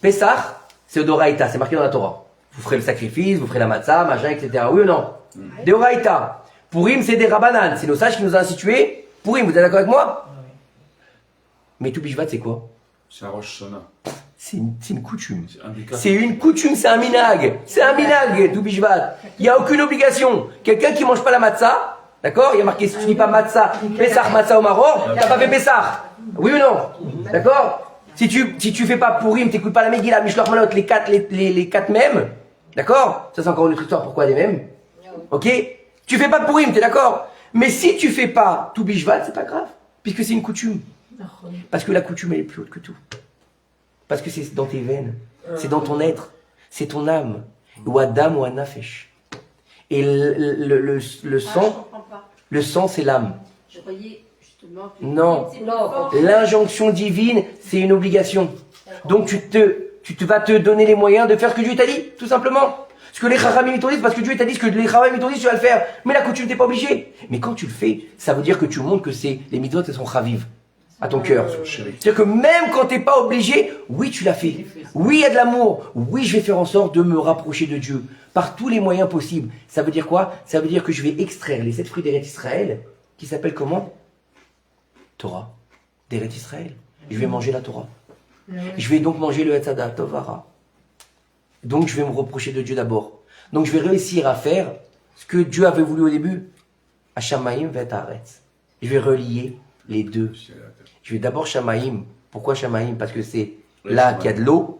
Pessah, c'est Odoraïta, c'est marqué dans la Torah. Vous ferez le sacrifice, vous ferez la matzah, machin, etc. Oui ou non? Des Oraïta. Purim, c'est des Rabanan, c'est nos sages qui nous ont institués. Purim, vous êtes d'accord avec moi? Mais tout Bishvat, c'est quoi? C'est un Rosh Hashanah. C'est une coutume. C'est indicatif. C'est une coutume, c'est un minag. C'est un minag, tout Bishvat. Il n'y a aucune obligation. Quelqu'un qui mange pas la matzah, d'accord? Il y a marqué, si tu dis pas matzah, Pessah, matzah au Maroc, t'as pas fait Pessah. Oui ou non? D'accord? Si tu fais pas Purim, t'écoutes pas la Megillah, Mishloach Manot, les quatre mêmes, d'accord? Ça c'est encore une autre histoire, pourquoi les mêmes? Ok? Tu fais pas de Purim, t'es d'accord? Mais si tu fais pas tout Bishvat, c'est pas grave, puisque c'est une coutume. Parce que la coutume, elle est plus haute que tout. Parce que c'est dans tes veines, c'est dans ton être, c'est ton âme. Ou Adam ou Anafesh. Et le Je sang, comprends pas. le sang, c'est l'âme. Je croyais justement que Non. c'est plus Non. fort. L'injonction divine, c'est une obligation. Donc tu vas te donner les moyens de faire ce que Dieu t'a dit, tout simplement. Ce que les Chachamim t'ont dit, c'est parce que Dieu t'a dit ce que les Chachamim t'ont dit, tu vas le faire. Mais la coutume, t'es pas obligé. Mais quand tu le fais, ça veut dire que tu montres que les mitzvot, elles sont chavives à ton cœur. C'est-à-dire que même quand t'es pas obligé, oui, tu l'as fait. Oui, il y a de l'amour. Oui, je vais faire en sorte de me rapprocher de Dieu par tous les moyens possibles. Ça veut dire quoi? Ça veut dire que je vais extraire les 7 fruits d'Eretz Israël, qui s'appellent comment? Torah. D'Eretz Israël. Je vais manger la Torah. Je vais donc manger le Etzadat, Tovara. Donc je vais me reprocher de Dieu d'abord. Donc je vais réussir à faire ce que Dieu avait voulu au début. Hashamaim vet Haaretz. Je vais relier les deux. Je vais d'abord Shamaim. Pourquoi Shamaim? Parce que c'est là qu'il y a de l'eau.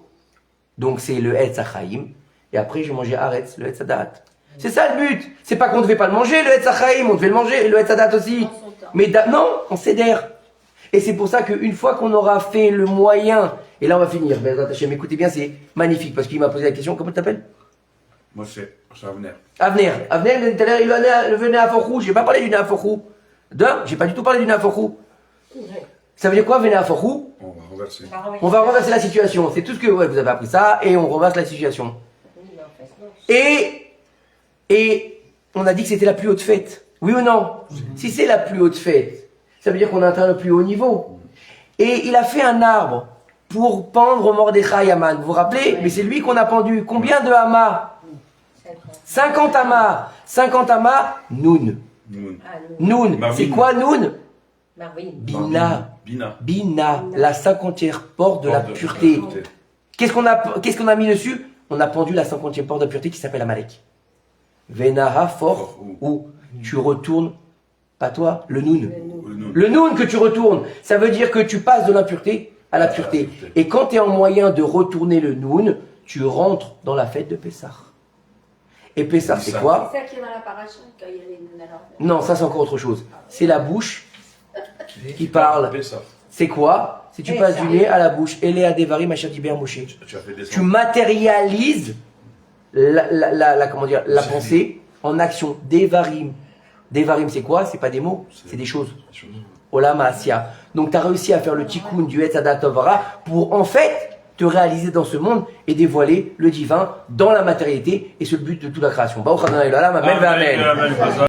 Donc c'est le Etz Hachaim. Et après je vais manger Haaretz, le Etz Hadat. C'est ça le but. C'est pas qu'on ne devait pas le manger, le Etz Hachaim. On devait le manger, le Etz Hadat aussi. Mais non, on cédère. Et c'est pour ça qu'une fois qu'on aura fait le moyen, et là on va finir, mais écoutez bien, c'est magnifique, parce qu'il m'a posé la question, comment tu t'appelles? Moi, c'est Avner. Avner, tout à l'heure, il venait à Forchou, j'ai pas parlé du Naforchou. J'ai pas du tout parlé du Naforchou. Ça veut dire quoi, venir à Forchou? On va renverser. On va renverser la situation, c'est tout ce que vous avez appris ça, et on renverse la situation. Et on a dit que c'était la plus haute fête. Oui ou non? Si c'est la plus haute fête, ça veut dire qu'on a atteint le plus haut niveau. Et il a fait un arbre pour pendre Mordechai Haman. Vous vous rappelez? Mais c'est lui qu'on a pendu. Combien de hamas? 50 hamas. 50 hamas, Noun. Noun. Marvin. C'est quoi Noun? Marvin. Bina. Bina. Bina. La 50e porte de la pureté. Qu'est-ce qu'on a mis dessus? On a pendu la 50e porte de la pureté qui s'appelle Amalek. Venaha for où tu retournes, pas toi, le Noun. Le Noun que tu retournes, ça veut dire que tu passes de l'impureté à la pureté. Et quand tu es en moyen de retourner le Noun, tu rentres dans la fête de Pessah. Et Pessah, c'est quoi? C'est ça qui est dans la paracha quand il y a les nanars. Non, ça c'est encore autre chose. C'est la bouche qui parle. C'est quoi? Si tu passes du nez à la bouche. Eléa Devarim Asher Diber Moshe. Tu matérialises la pensée en action. Devarim. Devarim, c'est quoi? C'est pas des mots, c'est des choses. Olam Asya. Donc tu as réussi à faire le tikkun du Etz Hadat Tovara pour en fait te réaliser dans ce monde et dévoiler le divin dans la matérialité. Et c'est le but de toute la création. Baruch Adonai Olam, Amen, Amen.